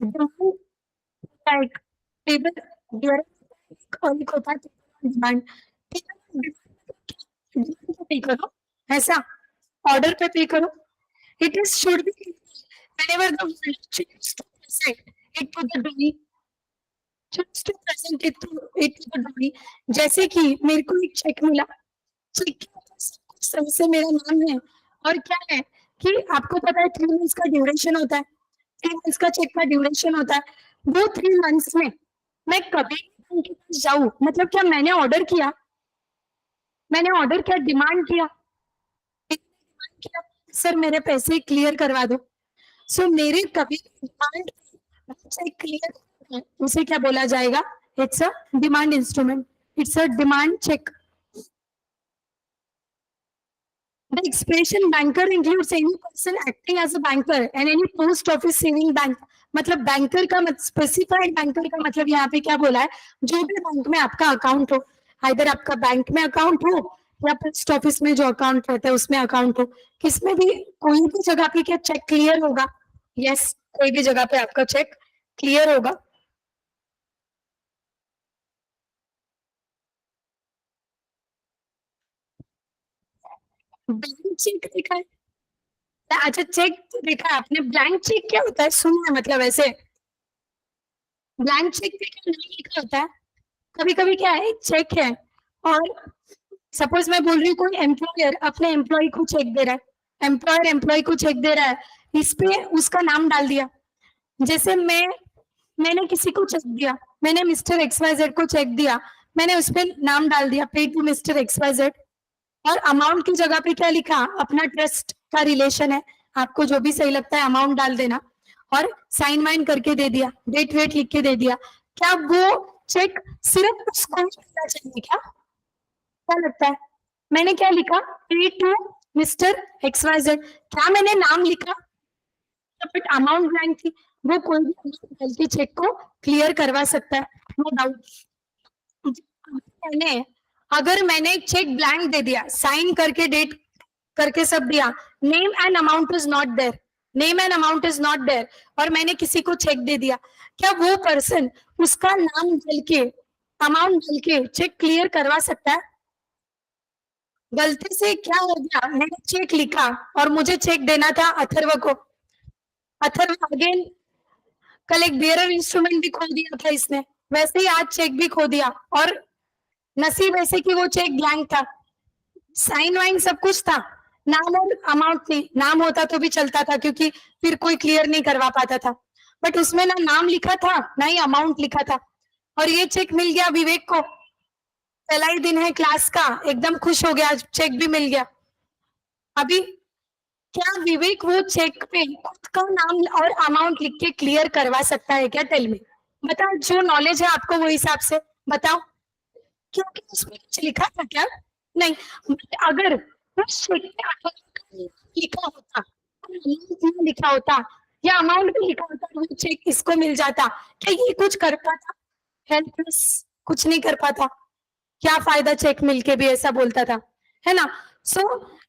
Speaker 1: Like table demand होता है. डिमांड पे करो, ऐसा ऑर्डर पे पे करो. It is should be whenever the choose to present it to the dummy, choose to present it to the dummy. जैसे कि मेरे को एक चेक मिला, चेक के ऊपर सब कुछ सही से मेरा नाम है. और क्या है कि आपको पता है 3 मंथ्स का ड्यूरेशन होता है. 3 मंथ्स का चेक का ड्यूरेशन होता है. वो 3 मंथ्स में मैं कभी उनके पास जाऊं, मतलब क्या मैंने ऑर्डर किया, डिमांड किया, सर मेरे पैसे क्लियर करवा दो. सो मेरे कभी डिमांड चेक क्लियर, उसे क्या बोला जाएगा? It's a demand instrument. It's a demand cheque. The expression banker includes any person acting as a banker and any post office saving bank. मतलब बैंकर का स्पेसिफाइड बैंकर का मतलब यहाँ पे क्या बोला है? जो भी बैंक में आपका अकाउंट हो, इधर आपका बैंक में अकाउंट हो या पोस्ट ऑफिस में जो अकाउंट रहता है उसमें अकाउंट हो, किसमें भी कोई भी जगह पे क्या चेक क्लियर होगा? यस, कोई भी जगह पे आपका चेक क्लियर होगा. ब्लैंक चेक देखा है? अच्छा, चेक देखा है आपने? ब्लैंक चेक क्या होता है सुना है, मतलब ऐसे ब्लैंक चेक पे क्या नहीं लिखा होता है. कभी कभी क्या है, चेक है और सपोज मैं बोल रही हूँ कोई एम्प्लॉयर अपने एम्प्लॉय को चेक दे रहा है, एम्प्लॉयर एम्प्लॉय को चेक दे रहा है, इस पे उसका नाम डाल दिया. जैसे मैंने किसी को चेक दिया, मैंने मिस्टर एक्सवाईजेड को चेक दिया, मैंने उस पर नाम डाल दिया पे टू मिस्टर एक्सवाईजेड. और अमाउंट की जगह पे क्या लिखा? अपना ट्रस्ट का रिलेशन है, आपको जो भी सही लगता है अमाउंट डाल देना. और साइन वाइन करके दे दिया, डेट वेट लिख के दे दिया. क्या वो चेक सिर्फ उसको मिलना चाहिए क्या? क्या लगता है? मैंने क्या लिखा? पे टू मिस्टर एक्सवाईजेड. क्या मैंने नाम लिखा? बट अमाउंट ब्लैंक थी. वो कोई भी गलती चेक को क्लियर करवा सकता है, नो डाउट. मैंने अगर मैंने चेक ब्लैंक दे दिया, साइन करके डेट करके सब दिया, name and amount is not there, name and amount is not there, और मैंने किसी को चेक दे दिया, क्या वो पर्सन उसका नाम डाल के अमाउंट डाल के चेक क्लियर करवा सकता है? गलती से क्या हो गया, मैंने चेक लिखा और मुझे चेक देना था अथर्व को. अथर्व अगेन कल एक बियरर इंस्ट्रूमेंट भी खो दिया था इसने, वैसे ही आज चेक भी खो दिया. और नसीब ऐसे कि वो चेक ब्लैंक था, साइन वाइन सब कुछ था, नाम और अमाउंट नहीं. नाम होता तो भी चलता था क्योंकि फिर कोई क्लियर नहीं करवा पाता था, बट उसमें ना नाम लिखा था ना ही अमाउंट लिखा था. और ये चेक मिल गया विवेक को, पहला ही दिन है क्लास का, एकदम खुश हो गया, चेक भी मिल गया. अभी क्या विवेक वो चेक पे खुद का नाम और अमाउंट लिख के क्लियर करवा सकता है क्या? टेल मी, बताओ. जो नॉलेज है आपको वो हिसाब से बताओ, क्योंकि उसमें कुछ लिखा था क्या? नहीं. बट अगर उस चेक पे लिखा होता, लिखा होता या अमाउंट भी लिखा होता, वो चेक इसको मिल जाता, क्या ये कुछ कर पाता? हेल्पलेस, कुछ नहीं कर पाता. क्या फायदा चेक मिलके भी, ऐसा बोलता था, है ना? सो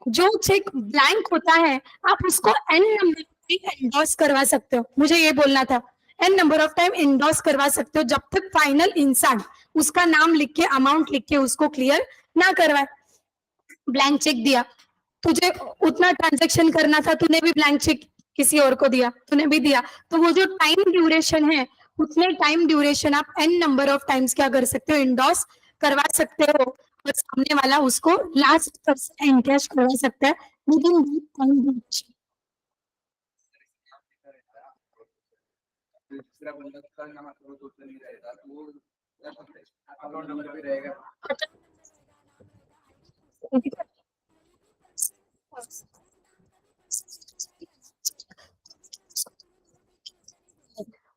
Speaker 1: जो चेक ब्लैंक होता है आप उसको एन नंबर एंडोर्स करवा सकते हो, मुझे ये बोलना था. An number of time endorse करवा सकते हो जब तक फाइनल इंसान उसका नाम लिख के अमाउंट लिख के उसको क्लियर ना करवाए. ब्लैंक चेक दिया तुझे, उतना ट्रांजेक्शन करना था, तूने भी ब्लैंक चेक किसी और को दिया, तूने भी दिया, तो वो जो टाइम ड्यूरेशन है उतने टाइम ड्यूरेशन आप एन नंबर ऑफ टाइम्स क्या कर सकते हो? इंडोर्स करवा सकते हो, और सामने वाला उसको लास्ट पर्सन एनकैश करवा सकता है with in that time duration. दूसरा बंदा का नाम तो नहीं रहेगा, तो वो अकाउंट नंबर भी रहेगा.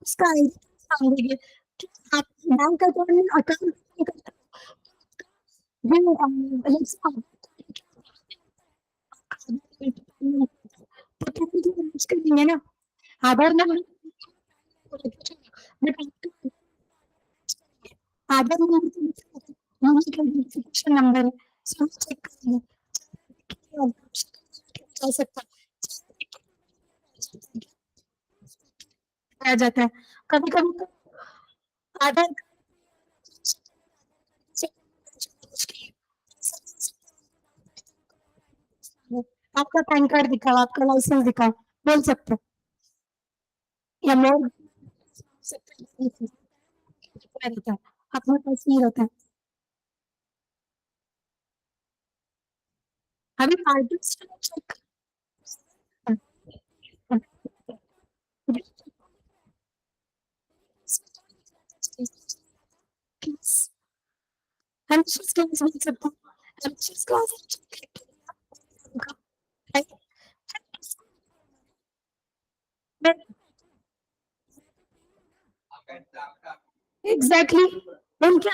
Speaker 1: उसका आईडी मांगेंगे कि आप बैंक अकाउंट में अकाउंट तो तुरंत करेंगे ना। आधार नंबर आधार नंबर का वेरिफिकेशन नंबर है, सो चेक करेंगे जा सकता आ जाता है। कभी कभी तो आधार आपका पैन कार्ड दिखाओ, आपका लाइसेंस दिखाओ, बोल सकते हो या मोर रहता है, अपने पास नहीं रहता है। अभी पार्टी चेक एम्बिशियस क्लास बोल सकता हूँ, एम्बिशियस क्लास एग्जैक्टली उनके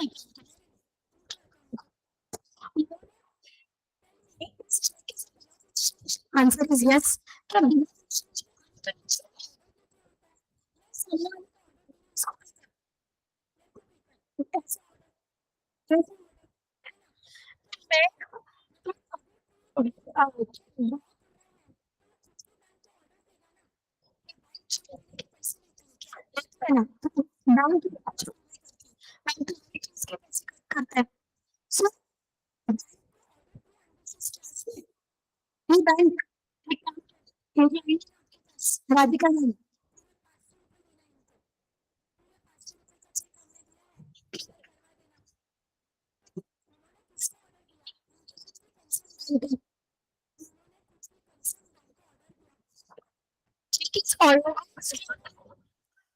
Speaker 1: आंसर इज यस। करता है सो ये bank Radhika Gandhi check is always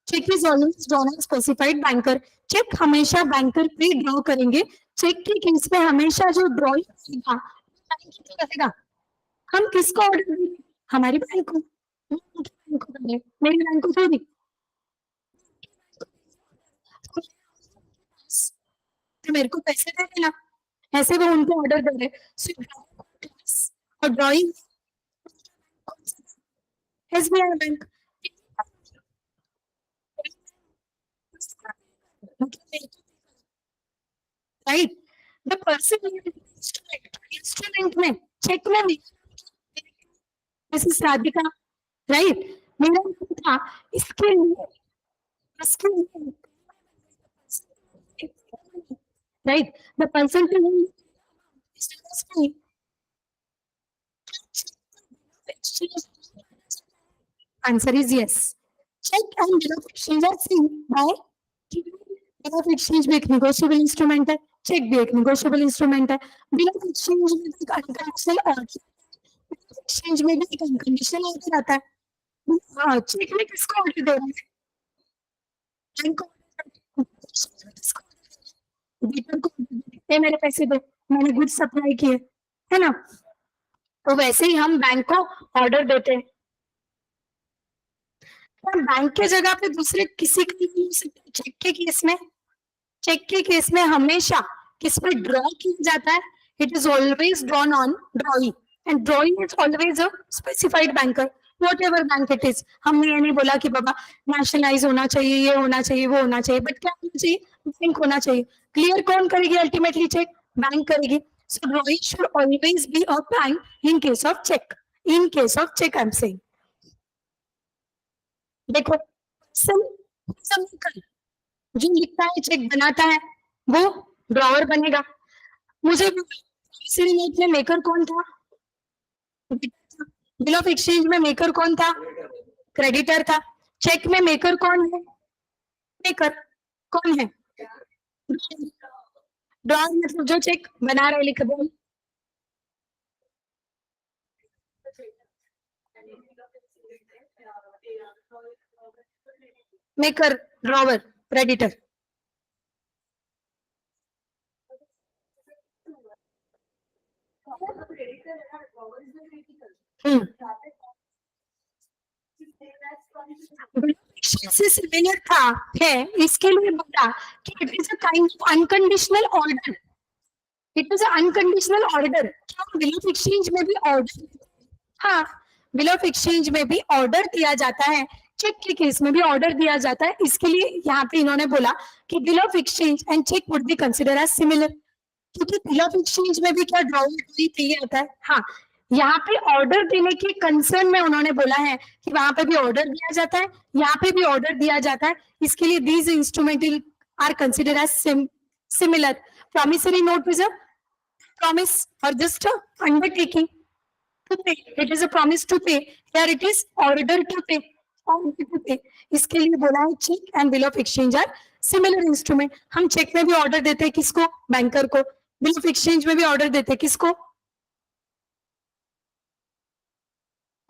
Speaker 1: cheque is always drawn on specified banker. Cheque हमेशा बैंकर पे ड्रॉ करेंगे। चेक के केस में हमेशा जो ड्रॉइंग रहेगा, हम किसको ऑर्डर देंगे? हमारी बैंक को, मेरी बैंक को थोड़ी। तो मेरे को पैसे दे देना, ऐसे वो उनको ऑर्डर दे रहे। और drawing SBI bank, right. The person instrument में चेक में मिसेस राधिका, राइट। मेरा नाम था इसके लिए, इसके लिए, right. The person to answer is yes. Cheque and bill of exchange are same by bill of exchange भी एक नेगोशिएबल इंस्ट्रूमेंट है, चेक भी एक नेगोशिएबल इंस्ट्रूमेंट है। बिल ऑफ एक्सचेंज में एक अनकंडीशनल ऑर्डर, एक्सचेंज में भी एक अनकंडीशनल ऑर्डर आता है। हाँ, चेक में किसको ऑर्डर दे रहे हैं? बैंक को, वेटर को दे, मेरे पैसे दे, मैंने गुड्स सप्लाई किए, है ना। तो वैसे ही हम बैंक को ऑर्डर देते हैं। क्या बैंक के जगह पे दूसरे किसी का चेक के केस में, चेक के केस में हमेशा किस पे ड्रॉ किया जाता है? It is always drawn on drawing, and drawing is always a specified banker, what ever bank it is. हमने ये नहीं बोला कि बाबा नेशनलाइज होना चाहिए, ये होना चाहिए, वो होना चाहिए, बट क्या होना चाहिए? बैंक होना चाहिए। क्लियर कौन करेगी अल्टीमेटली चेक? बैंक करेगी। So drawing should always be a bank in case of cheque, in case of cheque I am saying. देखो सब जो लिखता है चेक बनाता है वो ड्रॉवर बनेगा। मुझे में मेकर कौन था? बिल ऑफ एक्सचेंज में मेकर कौन था? क्रेडिटर था। चेक में मेकर कौन है? मेकर कौन है? ड्रॉवर मतलब जो चेक बना रहे, लिख बोल। Maker, drawer, creditor. से सिमिलर था है, इसके लिए बोला कि it is a kind of unconditional order, it is unconditional order. क्या बिल ऑफ एक्सचेंज में भी ऑर्डर, हाँ बिल ऑफ एक्सचेंज में भी ऑर्डर दिया जाता है, चेक के केस में भी ऑर्डर दिया जाता है, इसके लिए यहाँ पे इन्होंने बोला कि bill of exchange and cheque would be consider as similar, क्योंकि बिल ऑफ एक्सचेंज में भी क्या ड्रॉअर चाहिए आता है। हाँ, यहाँ पे ऑर्डर देने के कंसर्न में उन्होंने बोला है कि वहां पे भी ऑर्डर दिया जाता है, यहाँ पे भी ऑर्डर दिया जाता है, इसके लिए these instrument are consider as similar. Promissory note is a promise or just a undertaking to pay. It is a promise to pay. Here it is order to pay. Order to pay. इसके लिए बोला है cheque and bill of exchange are similar instrument. हम cheque में भी order देते हैं किसको, बैंकर को, बिल ऑफ एक्सचेंज में भी ऑर्डर देते हैं किसको,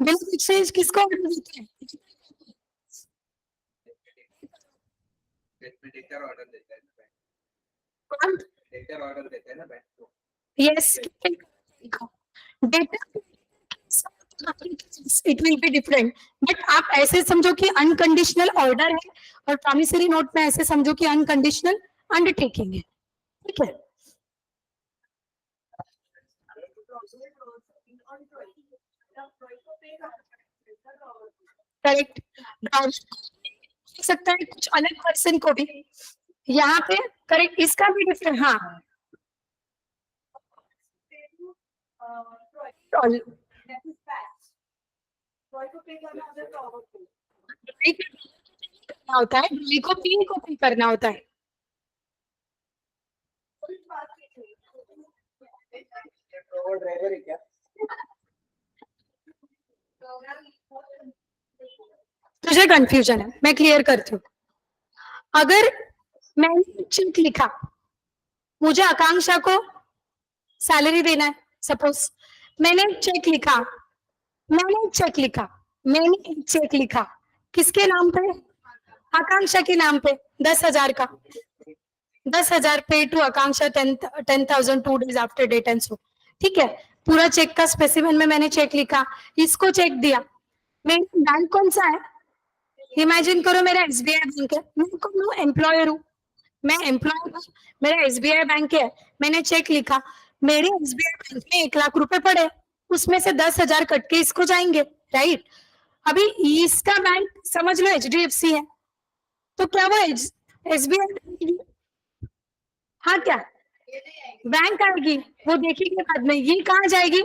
Speaker 1: बिल ऑफ एक्सचेंज किसको ऑर्डर देते हैं, कौन,
Speaker 2: ऑर्डर देते हैं ना बैंक को।
Speaker 1: Yes, data it will be different, but आप ऐसे समझो कि अनकंडीशनल ऑर्डर है, और प्रॉमिसरी नोट में ऐसे समझो कि अनकंडीशनल अंडरटेकिंग है, ठीक है। करेक्ट, हो सकता है कुछ अलग पर्सन को भी, यहाँ पे करेक्ट, इसका भी डिफरेंट, हाँ होता है, ड्राई को पी को पे करना होता है।
Speaker 2: ड्राइवर है क्या?
Speaker 1: तुझे कंफ्यूजन है, मैं क्लियर करती हूँ। अगर मैंने चेक लिखा, मुझे आकांक्षा को सैलरी देना है, सपोज मैंने चेक लिखा, मैंने एक चेक लिखा, किसके नाम पे, आकांक्षा के नाम पे, 10,000 का, 10,000 pay to Akanksha 10,000 2 days after date and so, ठीक है। पूरा चेक का स्पेसिफिन में मैंने चेक लिखा, इसको चेक दिया, मेरा बैंक कौन सा है, इमेजिन करो मेरा SBI बैंक है, मैं कौन हूँ, एम्प्लॉयर हूँ, मैं एम्प्लॉयर हूँ, मेरा SBI बैंक है, मैंने चेक लिखा, मेरे SBI बैंक में 1 लाख रुपए पड़े, उसमें से 10,000 कट के इसको जाएंगे, राइट। अभी इसका बैंक समझ लो HDFC है, तो क्या वो SBI, हाँ क्या बैंक आएगी, वो देखेंगे बाद में, ये कहाँ जाएगी,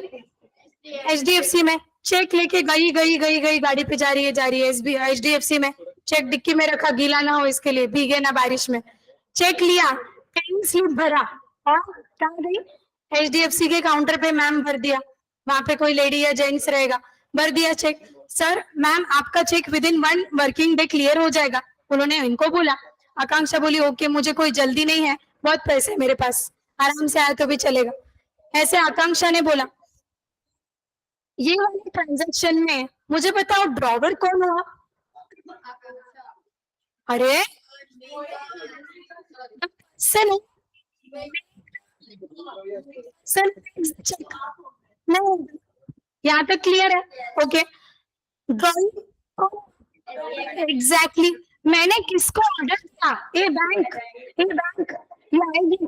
Speaker 1: HDFC में। चेक लेके गई गाड़ी पे जा रही है HDFC में, चेक डिक्की में रखा, गीला ना हो इसके लिए, भीगे ना बारिश में, चेक लिया, पेइंग स्लिप भरा, और कहाँ गई, HDFC के काउंटर पे मैम भर दिया, वहां पे कोई लेडी या जेंट्स रहेगा, भर दिया चेक, सर मैम आपका cheque within 1 working day clear हो जाएगा, उन्होंने इनको बोला, आकांक्षा बोली ओके मुझे कोई जल्दी नहीं है, बहुत पैसे है मेरे पास, आराम से आया तो भी चलेगा, ऐसे आकांक्षा ने बोला। ये वाले ट्रांजैक्शन में मुझे बताओ ड्रॉवर कौन हुआ, अरे सर नहीं, यहाँ तक क्लियर है, ओके। ड्रॉइंग एग्जैक्टली मैंने किसको ऑर्डर किया, ये बैंक ये आएगी,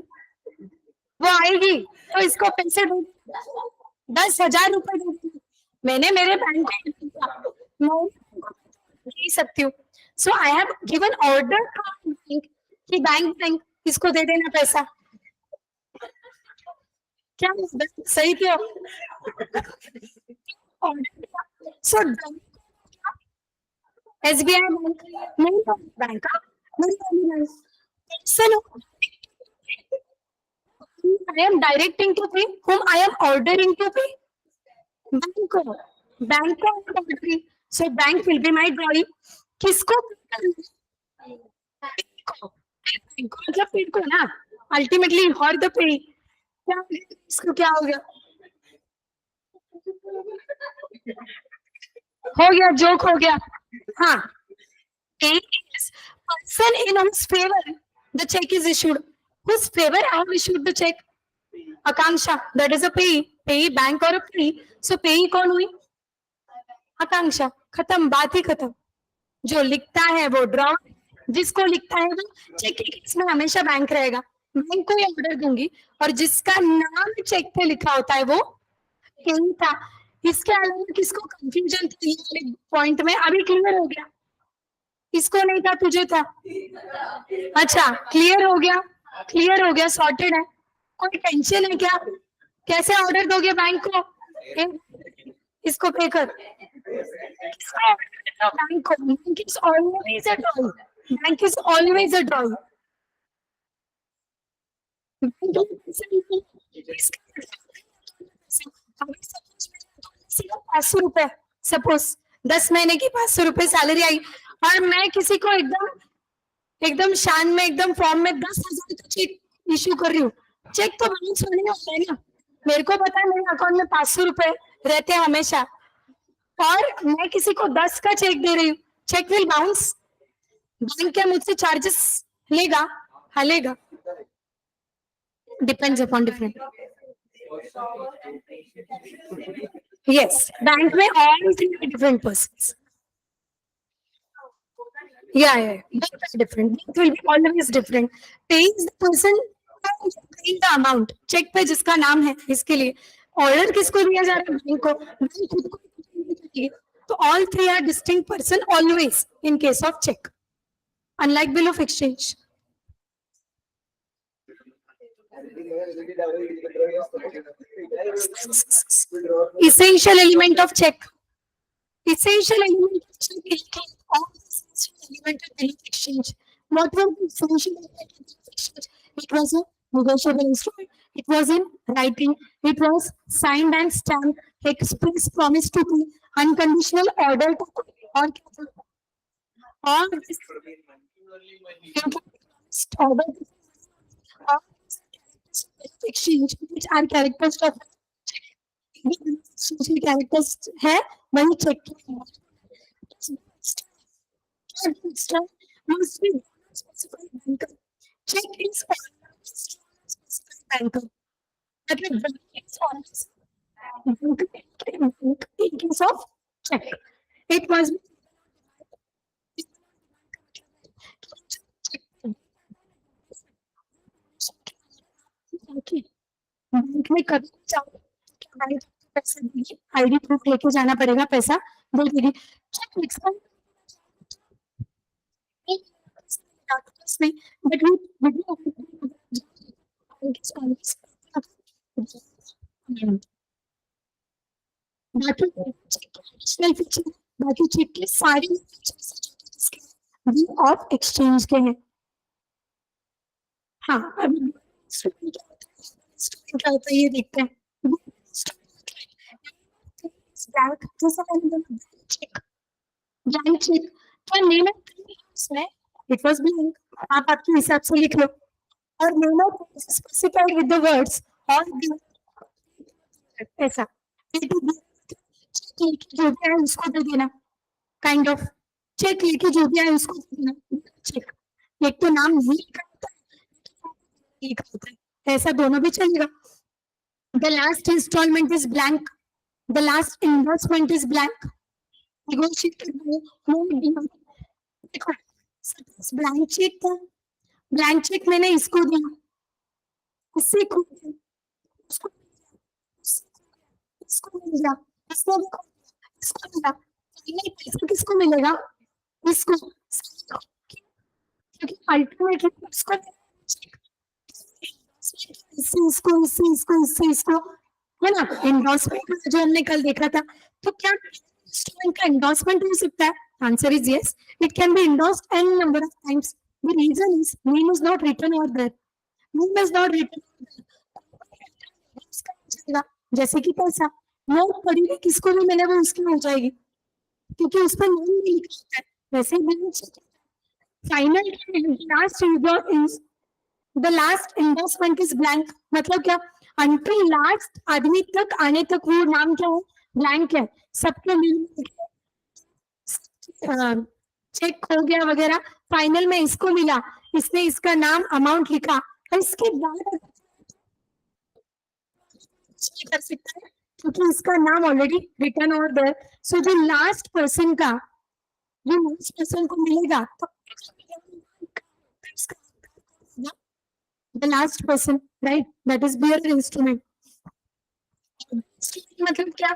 Speaker 1: वो आएगी तो इसको पैसे 10,000 रुपए दे, मैंने मेरे बैंक को दे सकती हूँ, सो आई हैव गिवन ऑर्डर कि बैंक इसको दे देना पैसा, क्या सही क्यों, सो SBI बैंक नहीं, बैंक का नहीं, सुनो, I am directing to pay, whom I am ordering to pay, bank को ordering, so bank will be my drawing, किसको, मतलब पेड को ना, अल्टीमेटली और द पे, क्या इसको क्या हो गया, जोक हो गया, हाँ, person in whose favor the check is issued, whose favor I have issued the check, Akanksha, that is a payee bank और payee, so payee कौन हुई, आकांक्षा, खत्म, बात ही खत्म, जो लिखता है वो ड्रॉ, जिसको लिखता है वो चेक के केस में हमेशा बैंक रहेगा, बैंक को ये ऑर्डर दूंगी, और जिसका नाम चेक पे लिखा होता है वो यही था। इसके अलावा किसको कंफ्यूजन थी ये वाले पॉइंट में? अभी क्लियर हो गया? किसको नहीं था? तुझे था? अच्छा, क्लियर हो गया, क्लियर हो गया, सॉर्टेड है। कोई टेंशन है क्या? कैसे ऑर्डर दोगे बैंक को? इसको पे कर, किसको order देना बैंक को? Bank is always a drawing, bank is always a drawing. 500 रुपए, सपोज 10 महीने की 500 रुपए सैलरी आई, और मैं किसी को एकदम एकदम शान में एकदम फॉर्म में 10,000 का चेक इश्यू कर रही हूँ, चेक तो बाउंस होने वाला है ना। मेरे को पता है मेरे अकाउंट में 500 रुपए रहते हैं हमेशा, और मैं किसी को 10 का चेक दे रही हूँ, चेक विल बाउंस? बैंक क्या मुझसे चार्जेस लेगा? हाँ लेगा, depends upon different. Yes, bank में all three are different persons. Yeah, both are different. Both will be always different. Pays the person paying the amount. Check पे जिसका नाम है, इसके लिए ऑर्डर किसको दिया जा रहा है? बैंक को। बैंक खुद को चाहिए। तो all three are distinct person always in case of check. Unlike bill of exchange. Essential element of check. Essential element of check is all essential element of bill of exchange. What were the essential element of bill of exchange? It was a negotiable instrument. It was in writing. It was signed and stamped. Express promise to pay. Unconditional order to pay. और क्या था? All this order to all exchange which are characters of social characters है वही check must be specified banker. Check is always specified banker. मतलब bank is always in case of check. It must be okay. Bank में कभी जाओ bank पैसे देगी, ID proof लेके जाना पड़ेगा, पैसा दे देगी। चेक लिखा नहीं, बट बाकी एडिशनल फीचर, बाकी चेक के सारे फीचर्स ऑफ एक्सचेंज के हैं। हाँ, अभी क्या होता है ये देखते हैं। ब्लैंक जैसा चेक, ब्लैंक चेक क्या नेम है? इट वाज ब्लैंक, आप आपके हिसाब से लिख लो, और name of specified with the words और ऐसा चेक जो भी है उसको दे देना, काइंड ऑफ चेक लेके जो भी है उसको दे देना। चेक एक तो नाम नहीं लिखा होता है, ऐसा दोनों भी चलेगा। The last installment is blank. The last investment is blank. Negotiated no देखो, blank check था, blank check मैंने इसको दिया, इससे को इसको इसको मिला, इसको इसको मिला, नहीं पैसा किसको मिलेगा? इसको, क्योंकि अल्टीमेटली इसको इसको है ना, एंडोर्समेंट जो हमने कल देखा था। तो क्या इंस्ट्रूमेंट का एंडोर्समेंट हो सकता है? Answer is yes, it can be endorsed any number of times. The reason is name is not written over there, name is not written, जैसे कि पैसा नोट पड़ी किसको भी मैंने वो उसकी हो जाएगी, क्योंकि उस पर नेम नहीं लिखा होता है। वैसे final last result is The last endorsement is blank. मतलब क्या? Until last आदमी तक आने तक वो नाम क्या है? Blank है। सबके चेक हो गया वगैरह, फाइनल में इसको मिला, इसने इसका नाम अमाउंट लिखा, और इसके बाद कर सकता है क्योंकि इसका नाम ऑलरेडी रिटर्न ओवर देयर। सो जो लास्ट पर्सन का जो लास्ट पर्सन को मिलेगा तो the last person, right, that is bearer instrument. मतलब क्या,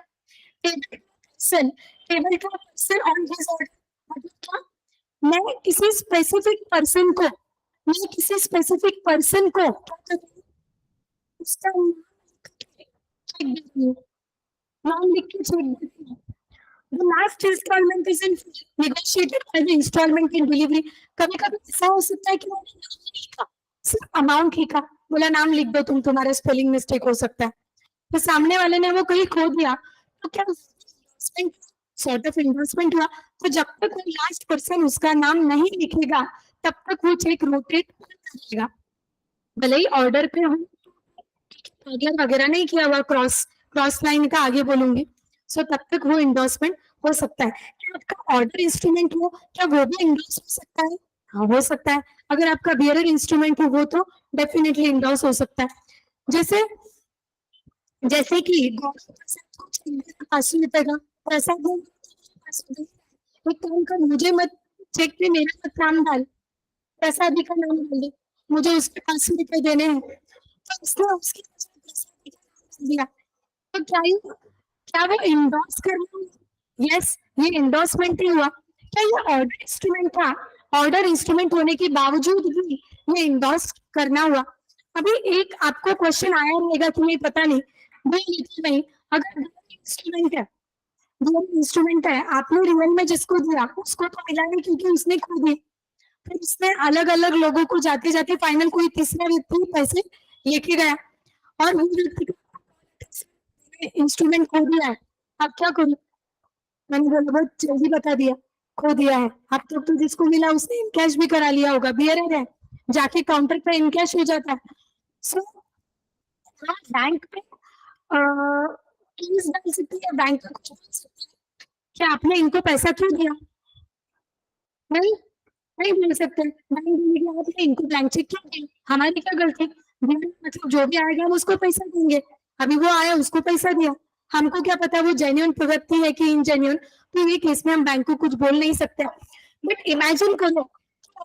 Speaker 1: टेबल का पर्सन ऑन हिज ऑर्डर, मतलब क्या, मैं किसी स्पेसिफिक पर्सन को, मैं किसी स्पेसिफिक पर्सन को क्या करूंगी, उसका चेक देती हूँ, नाम लिख के चेक देती हूँ। The last installment is in full, negotiated by the installment in delivery। कभी कभी ऐसा हो सकता है कि मैंने नाम नहीं लिखा, सिर्फ अमाउंट लिखा, बोला नाम लिख दो तुम, तुम्हारा स्पेलिंग मिस्टेक हो सकता है, तो सामने वाले ने वो कहीं खो दिया, तो क्या सॉर्ट ऑफ इन्वेस्टमेंट हुआ। तो जब तक वो लास्ट पर्सन उसका नाम नहीं लिखेगा तब तक वो चेक रोटेट करेगा, भले ही ऑर्डर पे हम वगैरह नहीं किया हुआ, क्रॉस क्रॉस लाइन का आगे बोलूंगी, सो तब तक वो इंडोर्समेंट हो सकता है। क्या आपका ऑर्डर इंस्ट्रूमेंट हो, क्या वो भी इंडोर्स हो सकता है? हाँ हो सकता है। अगर आपका बियरर इंस्ट्रूमेंट हो वो तो डेफिनेटली इंडोर्स हो सकता है। जैसे जैसे कि 500 रुपए का पैसा दो, एक काम कर, मुझे मत चेक पे मेरा मत नाम डाल, पैसा अभी का नाम डाल दे, मुझे उसके 500 रुपए देने हैं, तो उसने उसके दिया, तो क्या वो इंडोर्स कर रहा हूँ? यस, ये इंडोर्समेंट ही हुआ। क्या ये ऑर्डर इंस्ट्रूमेंट था? ऑर्डर इंस्ट्रूमेंट होने के बावजूद भी ये इंडोर्स करना हुआ। अभी एक आपको क्वेश्चन आया रहेगा कि नहीं पता नहीं, दो लिखा नहीं, अगर इंस्ट्रूमेंट है, दो इंस्ट्रूमेंट है, आपने रियल में जिसको दिया उसको तो मिला नहीं क्योंकि उसने खो दिए, फिर उसने अलग अलग लोगों को जाते जाते फाइनल कोई तीसरा व्यक्ति पैसे लेके गया और वो व्यक्ति इंस्ट्रूमेंट खो दिया है, आप क्या करो? मैंने बोला बहुत जल्दी बता दिया, खो दिया है। अब तक तो जिसको मिला उसने इनकैश भी करा लिया होगा, बियरर है, जाके काउंटर पे इनकैश हो जाता है। सो बैंक पे केस डाल सकती है, बैंक पे कुछ बोल सकती है, क्या आपने इनको पैसा क्यों दिया? नहीं, नहीं बोल सकते, बैंक बोलेगी आपने इनको ब्लैंक चेक क्यों दिया, हमारी क्या गलती, मतलब जो भी आएगा हम उसको पैसा देंगे, अभी वो आया उसको पैसा दिया, हमको क्या पता वो जेन्युइन प्रवृत्ति है कि इनजेन्युइन, तो ये केस में हम बैंक को कुछ बोल नहीं सकते। बट इमेजिन करो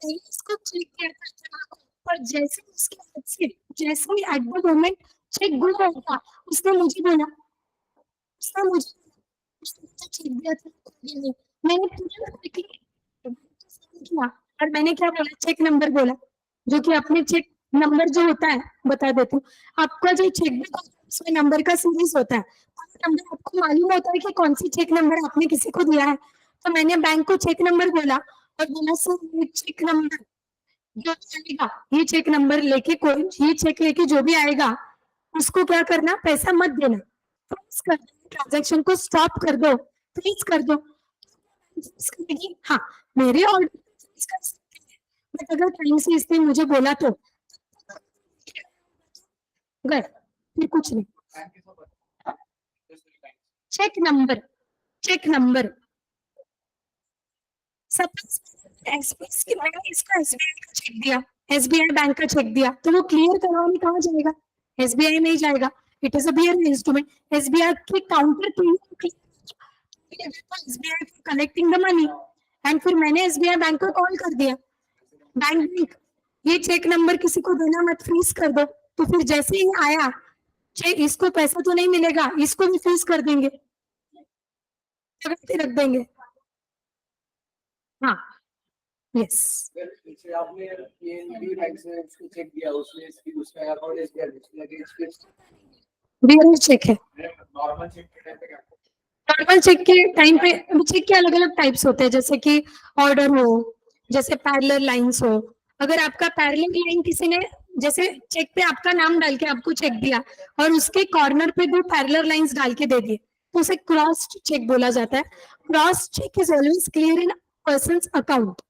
Speaker 1: इसको चेक किया था और जैसे उसके हाथ से, जैसे ही एट द मोमेंट चेक गुम होगा, उसने मुझे बोला, उसने मुझे चेक दिया था, मैंने तुरंत quickly किया और मैंने क्या बोला, चेक नंबर बोला, जो कि अपने चेक नंबर जो होता है बता देती हूँ, आपका जो चेक बुक उसमें नंबर का सीरीज होता है, नंबर आपको मालूम होता है कि कौन सी चेक नंबर आपने किसी को दिया है, तो मैंने बैंक को चेक नंबर बोला और बोला सर ये चेक नंबर जो आएगा, ये चेक नंबर लेके कोई ये चेक लेके जो भी आएगा उसको क्या करना, पैसा मत देना, प्लीज कर दो, ट्रांजेक्शन को स्टॉप कर दो, प्लीज कर दो। हाँ, मेरे ऑर्डर कर सकते हैं, बट अगर टाइम से इसने मुझे बोला तो गए, फिर कुछ नहीं।
Speaker 2: Thank you so much. Just very kind.
Speaker 1: Cheque number, cheque number, suppose मैंने इसको एसबीआई का चेक दिया, एसबीआई बैंक का चेक दिया, तो वो क्लियर करवाने कहाँ जाएगा? एसबीआई में ही जाएगा, it is a bearer instrument, SBI के काउंटर पे SBI collecting the money, and फिर मैंने एसबीआई बैंक को कॉल कर दिया, बैंक ये चेक नंबर किसी को देना मत, फ्रीज कर दो, तो फिर जैसे ही आया चेक, इसको पैसा तो नहीं मिलेगा, इसको भी फ्रीज कर देंगे, रख देंगे। हाँ, यस,
Speaker 2: Well, जैसे आपने ये बैंक से उसको चेक दिया, उसने इसकी उसका अकाउंट इस दिया, लगे इसके
Speaker 1: बियर चेक है।
Speaker 2: नॉर्मल चेक के टाइम पे क्या
Speaker 1: नॉर्मल चेक के टाइम पे चेक के अलग अलग टाइप्स होते हैं, जैसे कि ऑर्डर हो, जैसे पैरेलल लाइंस हो, अगर आपका पैरेलल लाइन किसी ने जैसे चेक पे आपका नाम डाल के आपको चेक दिया और उसके कॉर्नर पे दो पैरेलल लाइंस डाल के दे दिए, तो उसे क्रॉस चेक बोला जाता है। Cross cheque is always clear in person's account,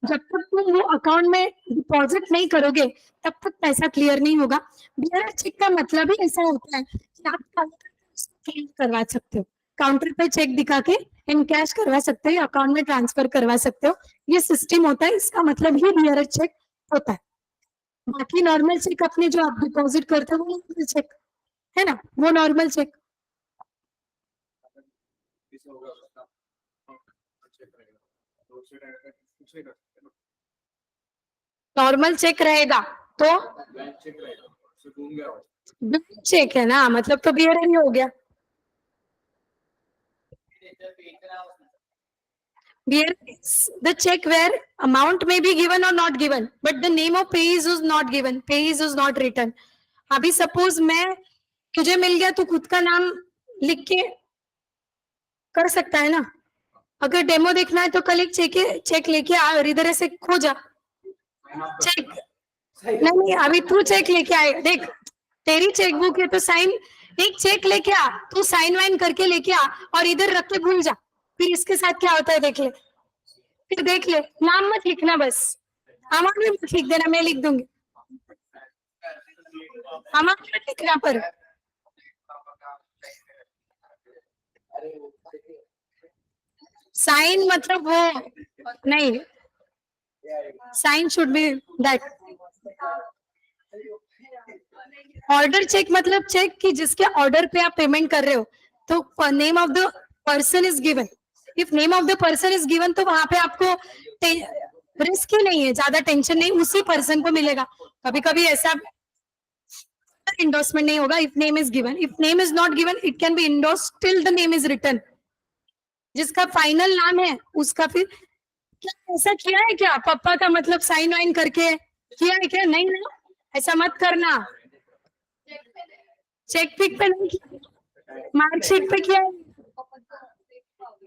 Speaker 1: जब तक तुम वो अकाउंट में डिपॉजिट नहीं करोगे तब तक पैसा क्लियर नहीं होगा। बियर चेक का मतलब ही ऐसा होता है कि आप क्लियर करवा सकते हो, काउंटर पे चेक दिखा के इन कैश करवा सकते हो, अकाउंट में ट्रांसफर करवा सकते हो, ये सिस्टम होता है, इसका मतलब ही बियर चेक होता है। बाकी नॉर्मल चेक अपने जो आप डिपॉजिट करते हो वो नॉर्मल चेक है ना, वो नॉर्मल चेक।
Speaker 2: होगा उसका चेक करेगा, तो उससे कुछ नहीं कर सकते ना,
Speaker 1: नॉर्मल चेक रहेगा तो
Speaker 2: ब्लैंक चेक रहेगा, उससे घूम गया हो।
Speaker 1: ब्लैंक चेक है ना, मतलब तो बियरर ही हो गया। Bearer is the check where amount may be given or not given, but the name of payees is not given, payees is not written. अभी सपोज मैं, तुझे मिल गया, तू खुद का नाम लिख के कर सकता है ना। अगर डेमो देखना है तो कल एक चेक लेके आ और इधर ऐसे खो जा चेक। नहीं नहीं, अभी तू चेक लेके आए, देख तेरी चेकबुक है तो साइन, एक चेक लेके आ, तू साइन वाइन करके लेके आ और इधर रख के भूल जा, फिर इसके साथ क्या होता है देख ले, फिर देख ले, नाम मत लिखना, बस अमाउंट भी मत लिख देना, मैं लिख दूंगी, अमाउंट मत लिखना पर। साइन मतलब वो नहीं, sign should be that. Order cheque मतलब चेक कि जिसके ऑर्डर पे आप पेमेंट कर रहे हो, तो name of the person is given, if name of the person is given तो वहां पे आपको रिस्क ही नहीं है, ज्यादा टेंशन नहीं, उसी पर्सन को मिलेगा। कभी कभी ऐसा इंडोर्समेंट नहीं होगा, if name is given, if name is not given it can be endorse till the name is written. जिसका फाइनल नाम है उसका फिर, क्या ऐसा किया है क्या पापा का मतलब साइन वाइन करके किया है क्या? नहीं ना, ऐसा मत करना। चेक पिक पे नहीं किया, मार्कशीट पे किया है,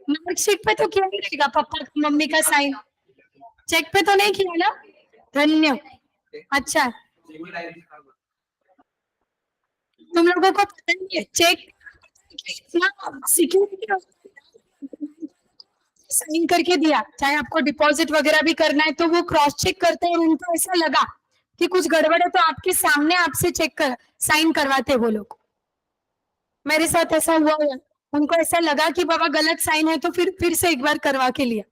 Speaker 1: मार्कशीट पे तो किया ही रहेगा पापा का मम्मी का साइन, चेक पे तो नहीं किया ना। धन्य, अच्छा तुम लोगों को पता नहीं है चेक इतना सिक्योरिटी साइन करके दिया, चाहे आपको डिपॉजिट वगैरह भी करना है तो वो क्रॉस चेक करते हैं, उनको ऐसा लगा कि कुछ गड़बड़ है तो आपके सामने आपसे चेक कर साइन करवाते वो लोग। मेरे साथ ऐसा हुआ है, उनको ऐसा लगा कि बाबा गलत साइन है तो फिर से एक बार करवा के लिया।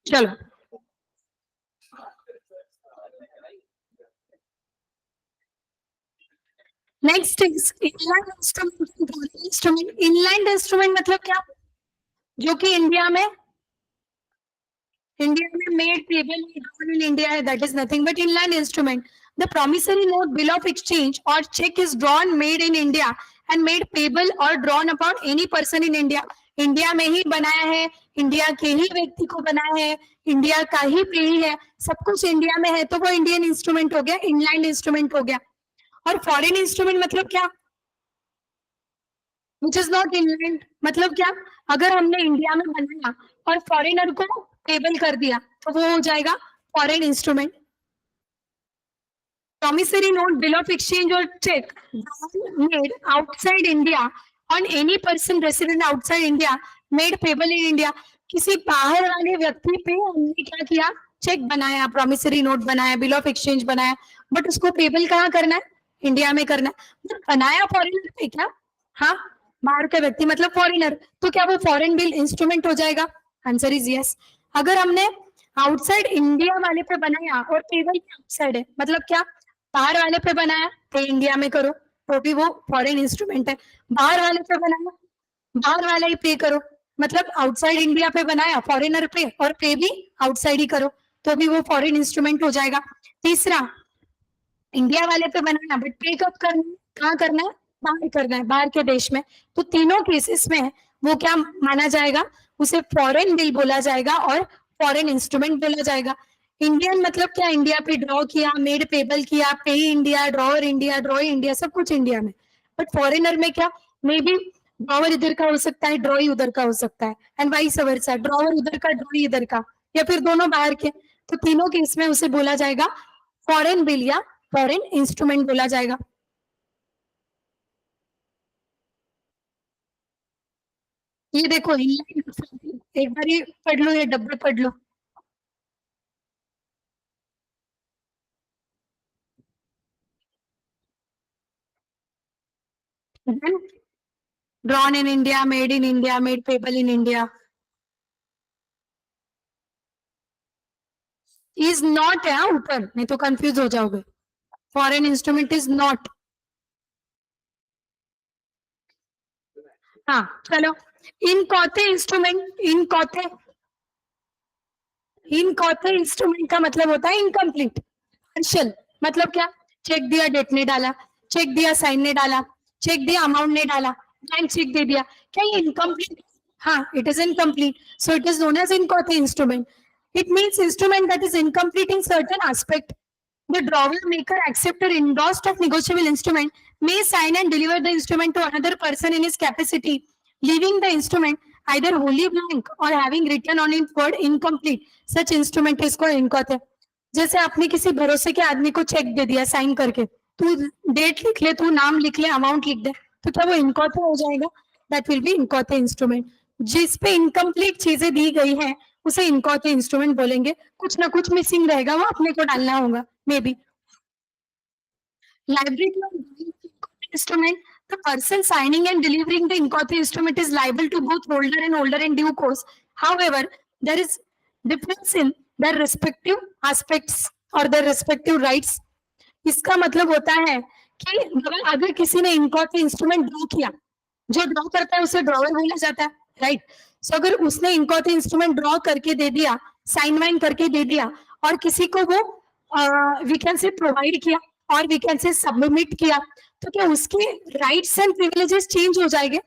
Speaker 1: चलो next inland instrument. Inland instrument मतलब क्या? जो कि इंडिया में मेड पेबल इन इंडिया है, that is nothing but inland instrument. The promissory note, bill of exchange और cheque is drawn made in India and made payable और drawn upon any person in India. India में ही बनाया है, India के ही व्यक्ति को बनाया है, इंडिया का ही पेई है, सब कुछ इंडिया में है, तो वो इंडियन इंस्ट्रूमेंट हो गया, इनलैंड इंस्ट्रूमेंट हो गया। और फॉरेन इंस्ट्रूमेंट मतलब क्या? विच इज नॉट इनलैंड मतलब क्या? अगर हमने इंडिया में बनाया और फॉरेनर को पेबल कर दिया तो वो हो जाएगा foreign instrument. Promissory note, bill of exchange और cheque made outside India on any person resident outside India made payable in India. किसी बाहर वाले व्यक्ति पे हमने क्या किया? चेक बनाया, प्रॉमिसरी नोट बनाया, बिल ऑफ एक्सचेंज बनाया, बट उसको पेबल कहाँ करना है? इंडिया में करना है। तो बनाया फॉरेनर पे क्या? हाँ, बाहर का व्यक्ति मतलब फॉरेनर, तो क्या वो फॉरेन बिल इंस्ट्रूमेंट हो जाएगा? Answer is yes. अगर हमने आउटसाइड इंडिया वाले पे बनाया और पेबल आउटसाइड है, मतलब क्या? बाहर वाले पे बनाया तो इंडिया में करो तो भी वो फॉरेन इंस्ट्रूमेंट है, बाहर वाले पे बनाया बाहर वाला ही पे करो, मतलब आउटसाइड इंडिया पे बनाया फॉरेनर पे और पे भी आउटसाइड ही करो तो भी वो फॉरेन इंस्ट्रूमेंट हो जाएगा। तीसरा, इंडिया वाले पे बनाना बट पे कब करना है? कहाँ करना है? बाहर करना है, बाहर के देश में, तो तीनों केसेस में वो क्या माना जाएगा? उसे फॉरेन बिल बोला जाएगा और फॉरेन इंस्ट्रूमेंट बोला जाएगा। इंडियन मतलब क्या? इंडिया पे ड्रॉ किया, मेड पेबल किया, पे India, drawer India, draw India, सब कुछ इंडिया में। बट फॉरेनर में क्या? मे बी ड्रॉअर इधर का हो सकता है, ड्रॉई उधर का हो सकता है, एंड वाइस वर्सा, ड्रॉअर उधर का, ड्रॉई इधर का, या फिर दोनों बाहर के। तो तीनों केस में उसे बोला जाएगा फॉरेन बिल या फॉरेन इंस्ट्रूमेंट बोला जाएगा। ये देखो एक बार ये पढ़ लो, ये डब्बे पढ़ लो। Drawn in India, made in India, made payable in India. Is not है ऊपर, नहीं तो कंफ्यूज हो जाओगे. Foreign instrument is not. हाँ चलो. इनकॉथे इंस्ट्रूमेंट, इनकॉथे इंस्ट्रूमेंट का मतलब होता है इनकम्प्लीट. पार्शियल मतलब क्या? चेक दिया, डेट ने डाला, चेक दिया, साइन ने डाला, चेक दिया, अमाउंट ने डाला, ब्लैंक चेक दे दिया, क्या ये इनकम्प्लीट? हाँ, it is incomplete. So it is known as inchoate instrument. It means instrument that is incomplete in certain aspect. The drawer maker accept or endorsed of negotiable instrument may sign and deliver the instrument to another person in his capacity, leaving the instrument either wholly blank or having written on it word incomplete. Such instrument is called इनकॉथे. जैसे आपने किसी भरोसे के आदमी को check दे दिया sign करके, तू डेट लिख ले, तू नाम लिख ले, अमाउंट लिख दे, तो क्या वो इनकॉथे हो जाएगा? That will be inchoate instrument. जिस पे इनकम्प्लीट चीजें दी गई हैं उसे इनकॉथे इंस्ट्रूमेंट बोलेंगे. कुछ ना कुछ मिसिंग रहेगा, वो अपने को डालना होगा may be. Liability instrument, the person signing and delivering the incoterm instrument is liable to both holder and holder in due course. However, there is difference in their respective aspects or their respective rights. इसका मतलब होता है कि अगर किसी ने इनकॉटरी instrument draw किया, जो ड्रॉ करता है उसे ड्रॉवर बोला जाता है, राइट? सो अगर उसने इनकॉटरी इंस्ट्रूमेंट ड्रॉ करके दे दिया, साइन वाइन करके दे दिया, और किसी को वो वी कैन से प्रोवाइड किया और वी कैन से सबमिट किया, तो क्या उसके राइट्स एंड प्रिविलेजेस चेंज हो जाएंगे?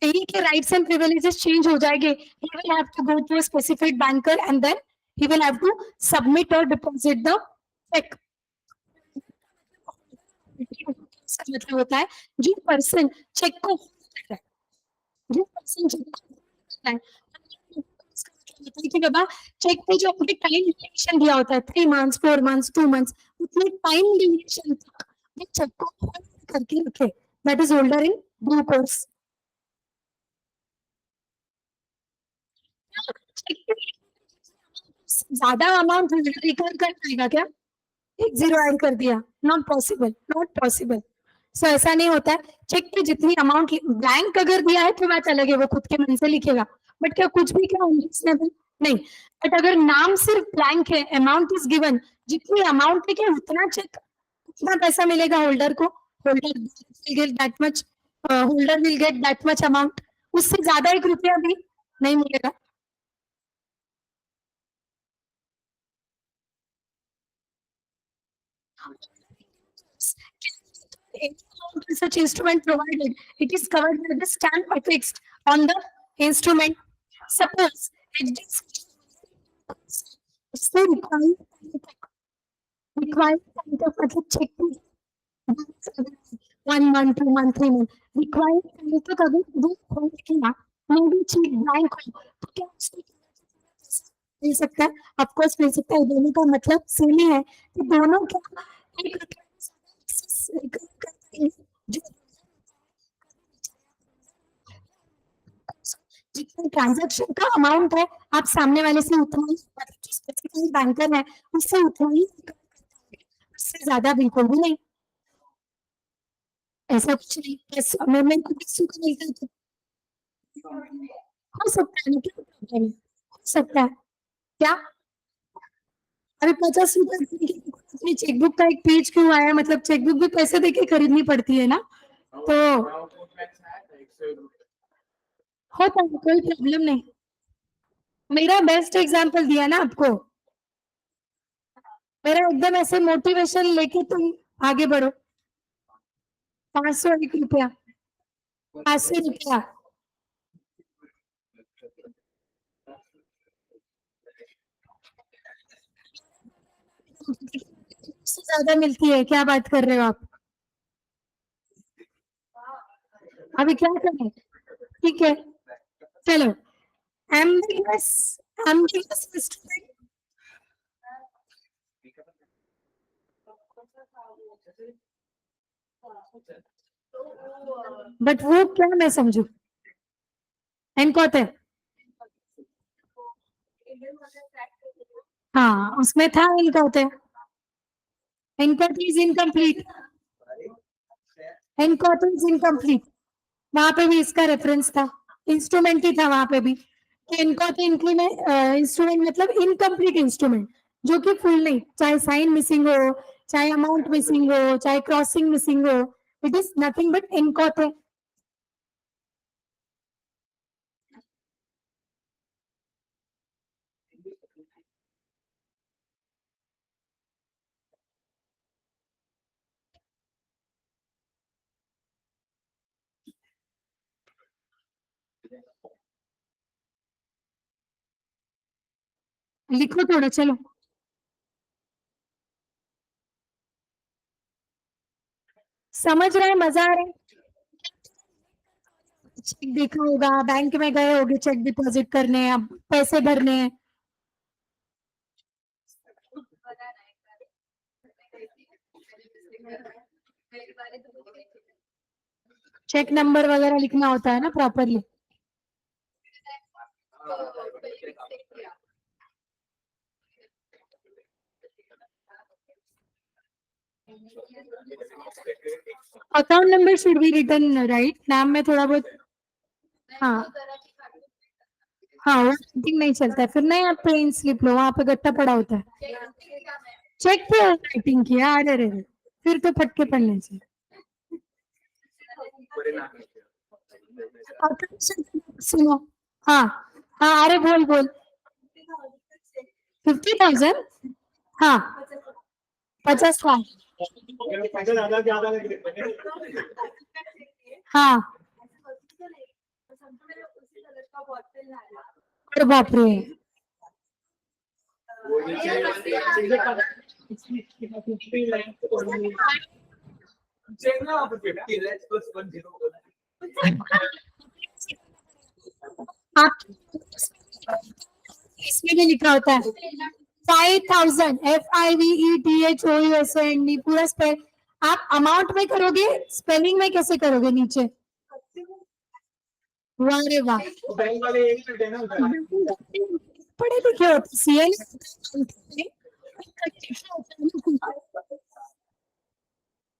Speaker 1: यही के राइट्स एंड प्रिविलेजेस चेंज हो जाएंगे. He will have to go to a specific banker and then he will have to submit और डिपॉजिट द चेक. इसका मतलब होता है जो पर्सन चेक को करता है, जो पर्सन चेक को करता है, कि बाबा चेक पे जो अपने टाइम लिमिटेशन दिया होता है 3 months 4 months 2 months, उतने टाइम लिमिटेशन तक वो चेक को होल्ड करके रखे. That is holder in due course. ज्यादा अमाउंट रिकवर कर पाएगा क्या? एक जीरो ऐड कर दिया, नॉट पॉसिबल, नॉट पॉसिबल. सो ऐसा नहीं होता है. चेक पे जितनी अमाउंट ब्लैंक अगर दिया है तो बात अलग है, वो खुद के मन से लिखेगा, बट क्या कुछ भी क्या अनरीजनेबल नहीं. बट अगर नाम सिर्फ ब्लैंक है, अमाउंट इज गिवन, जितनी अमाउंट है उतना चेक, उतना पैसा मिलेगा होल्डर को. Holder will get that much, holder will get that much amount. उससे ज्यादा 1 रुपया भी नहीं मिलेगा. Such instrument provided, it is covered by the stamp affixed on the instrument. Suppose इसको required मतलब check 1 month 2 month 3 month required तक अगर वो होल्ड किया, maybe check blank हो, तो क्या उसको मिल सकता है? ऑफ कोर्स मिल सकता है. दोनों का मतलब सेम ही है कि दोनों क्या जितना ट्रांजैक्शन का अमाउंट है, आप सामने वाले से उतना ही, मतलब जो स्पेसिफिक बैंकर है उससे उतना ही, उससे ज्यादा बिल्कुल भी नहीं. ऐसा कुछ नहीं. बस मेरे को किसी को मिलता है तो हो सकता है ना, क्या प्रॉब्लम है? हो सकता है क्या? अरे 50 रुपए अपनी चेकबुक का एक पेज क्यों आया? मतलब चेकबुक भी पैसे देके खरीदनी पड़ती है ना, तो होता है, कोई प्रॉब्लम नहीं. मेरा बेस्ट एग्जांपल दिया ना आपको, मेरा एकदम ऐसे मोटिवेशन लेके तुम आगे बढ़ो. 501 रुपया, 80 रुपया, उससे ज्यादा मिलती है. क्या बात कर रहे हो आप? अभी क्या करें? ठीक है चलो. ambiguous instrument, बट वो क्या मैं समझू? इनकॉथे, हाँ उसमें था इनकॉथे. इनकॉथे इज इनकम्प्लीट, इनकॉथे इज इनकम्प्लीट. वहां पे भी इसका रेफरेंस था, इंस्ट्रूमेंट ही था वहां पे भी. इनकॉथे इंस्ट्रूमेंट मतलब इनकम्प्लीट इंस्ट्रूमेंट. जो कि फुल नहीं, चाहे साइन मिसिंग हो, चाहे अमाउंट मिसिंग हो, चाहे क्रॉसिंग मिसिंग हो, इट इज नथिंग बट इनकॉट है। लिखो थोड़ा, चलो। समझ रहे हैं, मजा आ रहा है? चेक देखा होगा, बैंक में गए होगे चेक डिपॉजिट करने, अब पैसे भरने हैं। चेक नंबर वगैरह लिखना होता है ना properly. Account number should be written right, नाम में थोड़ा बहुत। हाँ हाँ, वो प्रिंटिंग नहीं चलता है फिर, नहीं आप प्लेन स्लिप लो, वहां पे गट्टा पड़ा होता है। चेक पे राइटिंग किया, अरे रे रे, फिर तो फटके पड़ने से। सुनो, हाँ हाँ, अरे बोल बोल। 50,000, हाँ 50 लाख, हाँ। अरे बाप रे, आप इसमें भी लिखा होता है 5,000, FIVETHOUSAND पूरा स्पेल। आप अमाउंट में करोगे, स्पेलिंग में कैसे करोगे नीचे? वाह रे वाह, पढ़े लिखे होते, CA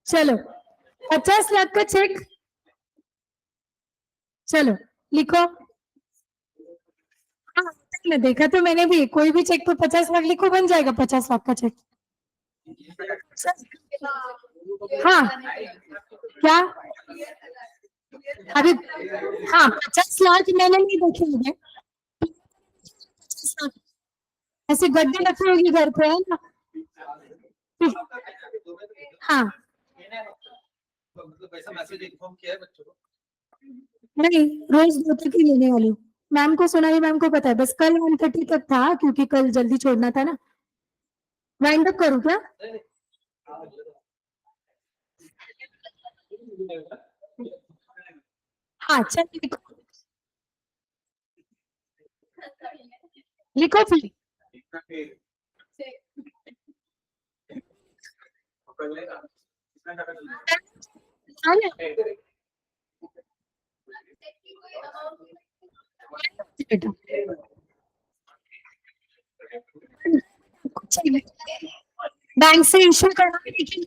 Speaker 1: चलो 50 लाख का चेक, चलो लिखो। हाँ, मैंने देखा तो मैंने भी, कोई भी चेक पे 50 लाख लिखो, बन जाएगा 50 लाख का चेक। हाँ क्या अभी, हाँ 50 लाख मैंने नहीं देखे होंगे, 50 लाख ऐसे गड्ढे रखे होंगे घर पे, है ना? हाँ नहीं, रोज 2 तक ही लेने वाली हूँ। मैम को सुना ही, मैम को पता है, बस कल 1:30 तक था क्योंकि कल जल्दी छोड़ना था ना। वाइंड अप करूँ क्या? हाँ चल लिखो, लिखो फिर। हाँ ना? बेटा बैंक से इशू करना, लेकिन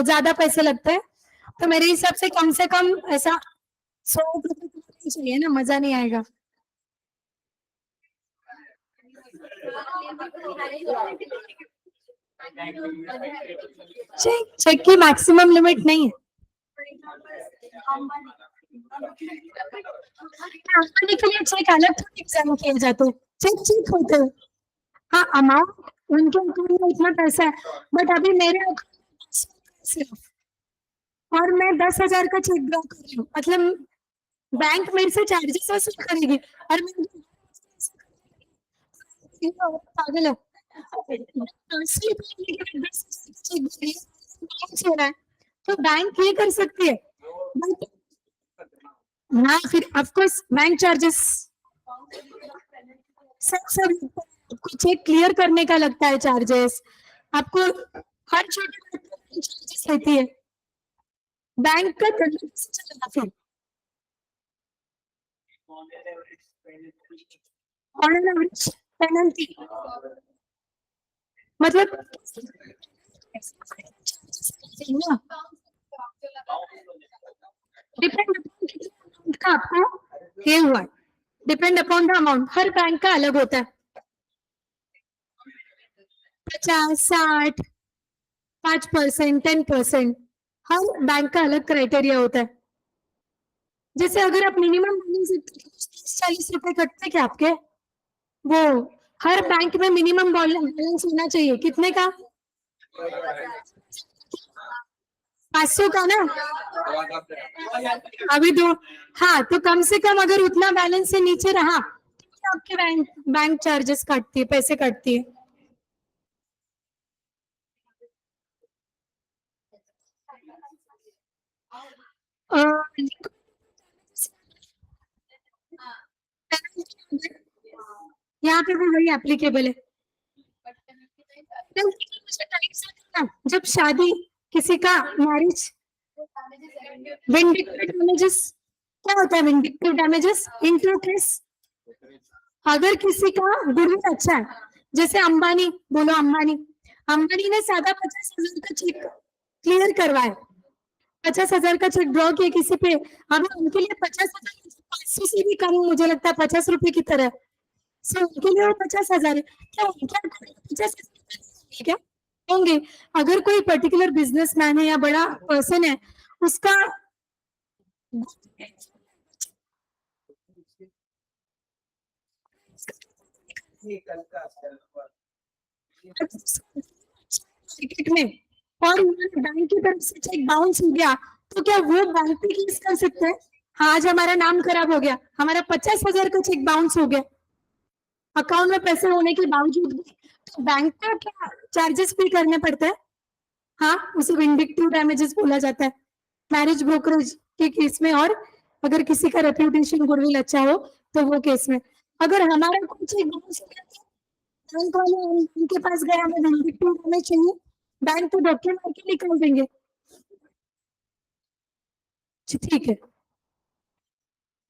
Speaker 1: ज्यादा पैसे लगते हैं, तो मेरे हिसाब से कम ऐसा 100 रुपए चाहिए ना, मजा नहीं आएगा। चेक की मैक्सिमम लिमिट नहीं है। कंपनी के लिए चेक अलग थोड़ी एग्जाम किए जाते, चेक चेक होते हैं। हाँ अमाउंट उनके अकाउंट में इतना पैसा है, बट अभी मेरे अकाउंट में सिर्फ, और मैं 10,000 का चेक ड्रॉ कर रही हूँ, मतलब बैंक मेरे से चार्जेस वसूल करेगी, और मैं पागल है, 10 रुपए तो बैंक ये कर सकती है, बट हाँ फिर ऑफकोर्स बैंक चार्जेस सब सब, आपको चेक क्लियर करने का लगता है चार्जेस, आपको हर छोटे चार्जेस लेती है बैंक का, धंधा कैसे चलेगा फिर? ऑन एन एवरेज पेनल्टी, मतलब डिपेंड का आपको ये हुआ, depend upon the amount, her bank का अलग होता है। 50, 60, 5%, 10%, हर बैंक का अलग क्राइटेरिया होता है। जैसे अगर आप मिनिमम 40 रुपए कटते क्या आपके, वो हर बैंक में मिनिमम बैलेंस होना चाहिए कितने का, 500 का ना। अभी तो हाँ, तो कम से कम अगर उतना बैलेंस से नीचे रहा तो आपके बैंक चार्जेस काटती है, पैसे काटती है। यहाँ पे भी वही एप्लीकेबल है। जब शादी किसी का मैरिज, विंडिक्टिव डैमेजेस क्या होता है? विंडिक्टिव डैमेजेस इंटू केस, अगर किसी का गुडविल अच्छा है, जैसे अंबानी, बोलो अंबानी ने सादा 50,000 का चेक क्लियर करवाया, 50,000 का चेक ड्रॉ किया किसी पे, अभी उनके लिए 50,000 500 से भी कम, मुझे लगता है 50 रुपए की तरह, सो उनके लिए वो 50,000 है। क्या 50,000 क्या होंगे? अगर कोई पर्टिकुलर बिजनेसमैन है या बड़ा पर्सन है, उसका मार्केट में और बैंक की तरफ से चेक बाउंस हो गया, तो क्या वो बैंक पे केस कर सकते हैं? हाँ, आज हमारा नाम खराब हो गया, हमारा 50,000 का चेक बाउंस हो गया, अकाउंट में पैसे होने के बावजूद भी, तो बैंक को क्या चार्जेस पे करने पड़ते हैं? हाँ, उसे विंडिक्टिव डैमेजेस बोला जाता है मैरिज ब्रोकरेज के केस में, और अगर किसी का रेप्यूटेशन गुडविल अच्छा हो तो वो केस में। अगर हमारा कुछ एक बाउंस हो गया, बैंक वाले उनके पास गए, हमें विंडिक्टिव डैमेज चाहिए, बैंक तो धक्के मार के निकाल देंगे। ठीक है,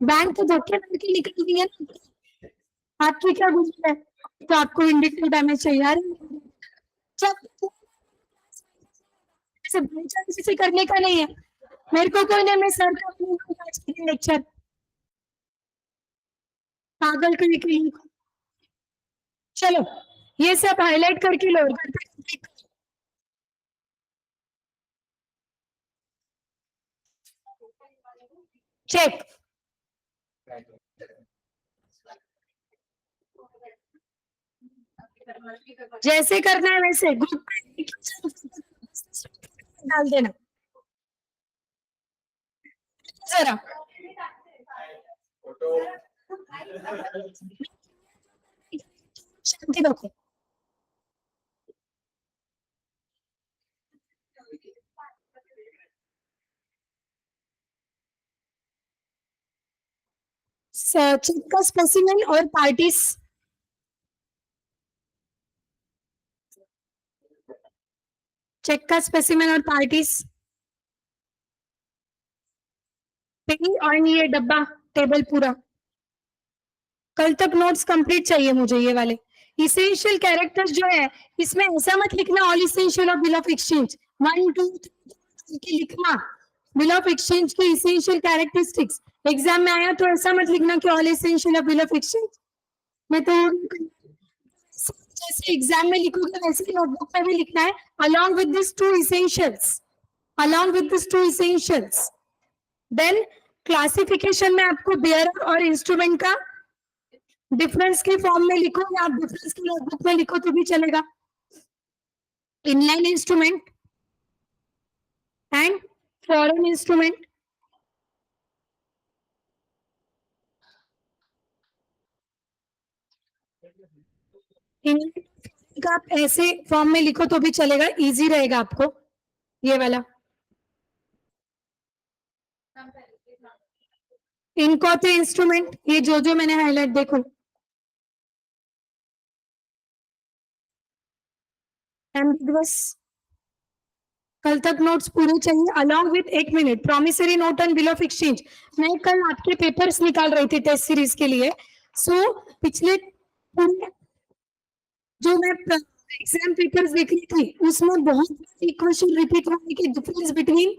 Speaker 1: बैंक तो धक्के मार के निकाल दिया, आपकी क्या गुजर है, तो आपको विंडिक्टिव डैमेज चाहिए। अरे से करने का नहीं है, मेरे को कोई नहीं, मैं सर का लेक्चर पागल करने के लिए। चलो ये सब हाईलाइट करके लो, चेक। जैसे करना है वैसे ग्रुप डाल देना जरा। शांति रखो। चेक का स्पेसिमेन और पार्टीज, चेक का स्पेसिमेन और पार्टीज, और ये डब्बा टेबल पूरा। कल तक नोट्स कंप्लीट चाहिए मुझे ये वाले। इसेंशियल कैरेक्टर्स जो है, इसमें ऐसा मत लिखना all essential of bill of exchange, 1 2 3 लिखना बिल ऑफ एक्सचेंज के इसेंशियल कैरेक्टरिस्टिक्स। एग्जाम में आया तो ऐसा मत लिखना कि all essential of bill of exchange, मैं तो जैसे एग्जाम में लिखोगे वैसे ही नोटबुक में भी लिखना है, along with these two essentials, along with these two essentials। Then classification में आपको बेयरर और इंस्ट्रूमेंट का डिफरेंस के फॉर्म में लिखो, या आप डिफरेंस की नोटबुक में लिखो तो भी चलेगा। Inline instrument and foreign instrument, आप ऐसे फॉर्म में लिखो तो भी चलेगा, इजी रहेगा आपको ये वाला। इनको थे इंस्ट्रूमेंट, ये जो मैंने हाईलाइट देखो, एम्बिगुअस। कल तक नोट्स पूरे चाहिए, along with 1 minute promissory note and bill of exchange. मैं कल आपके पेपर्स निकाल रही थी टेस्ट सीरीज के लिए, सो पिछले पूरे जो मैं एग्जाम पेपर्स देख रही थी उसमें बहुत क्वेश्चन रिपीट हुआ है कि difference between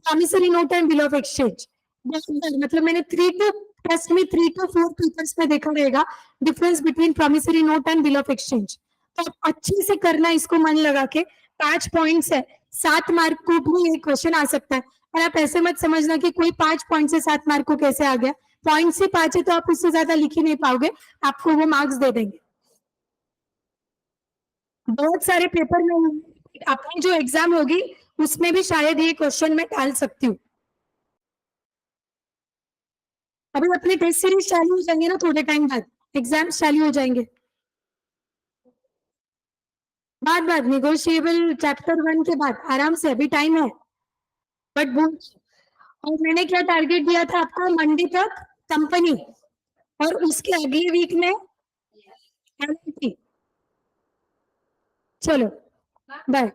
Speaker 1: promissory note and bill of exchange. मतलब मैंने 3 to टेस्ट में 3 to 4 पेपर्स में देखा रहेगा difference between promissory note and bill of exchange. तो अच्छे से करना इसको मन लगा के। 5 पॉइंट्स है, 7 मार्क को भी ये क्वेश्चन आ सकता है। और आप ऐसे मत समझना कि कोई 5 पॉइंट से 7 मार्क को कैसे आ गया। पॉइंट से 5 है तो आप उससे ज्यादा लिख ही नहीं पाओगे, आपको वो मार्क्स दे देंगे। बहुत सारे पेपर में अपनी जो एग्जाम होगी उसमें भी शायद ये क्वेश्चन मैं डाल सकती हूँ। अभी अपने टेस्ट सीरीज चालू हो जाएंगे ना, थोड़े टाइम बाद एग्जाम चालू हो जाएंगे। बाद निगोशिएबल चैप्टर 1 के बाद आराम से, अभी टाइम है। बट बोल, और मैंने क्या टारगेट दिया था आपको, मंडे तक कंपनी और उसके अगले वीक में LLP। चलो बाय।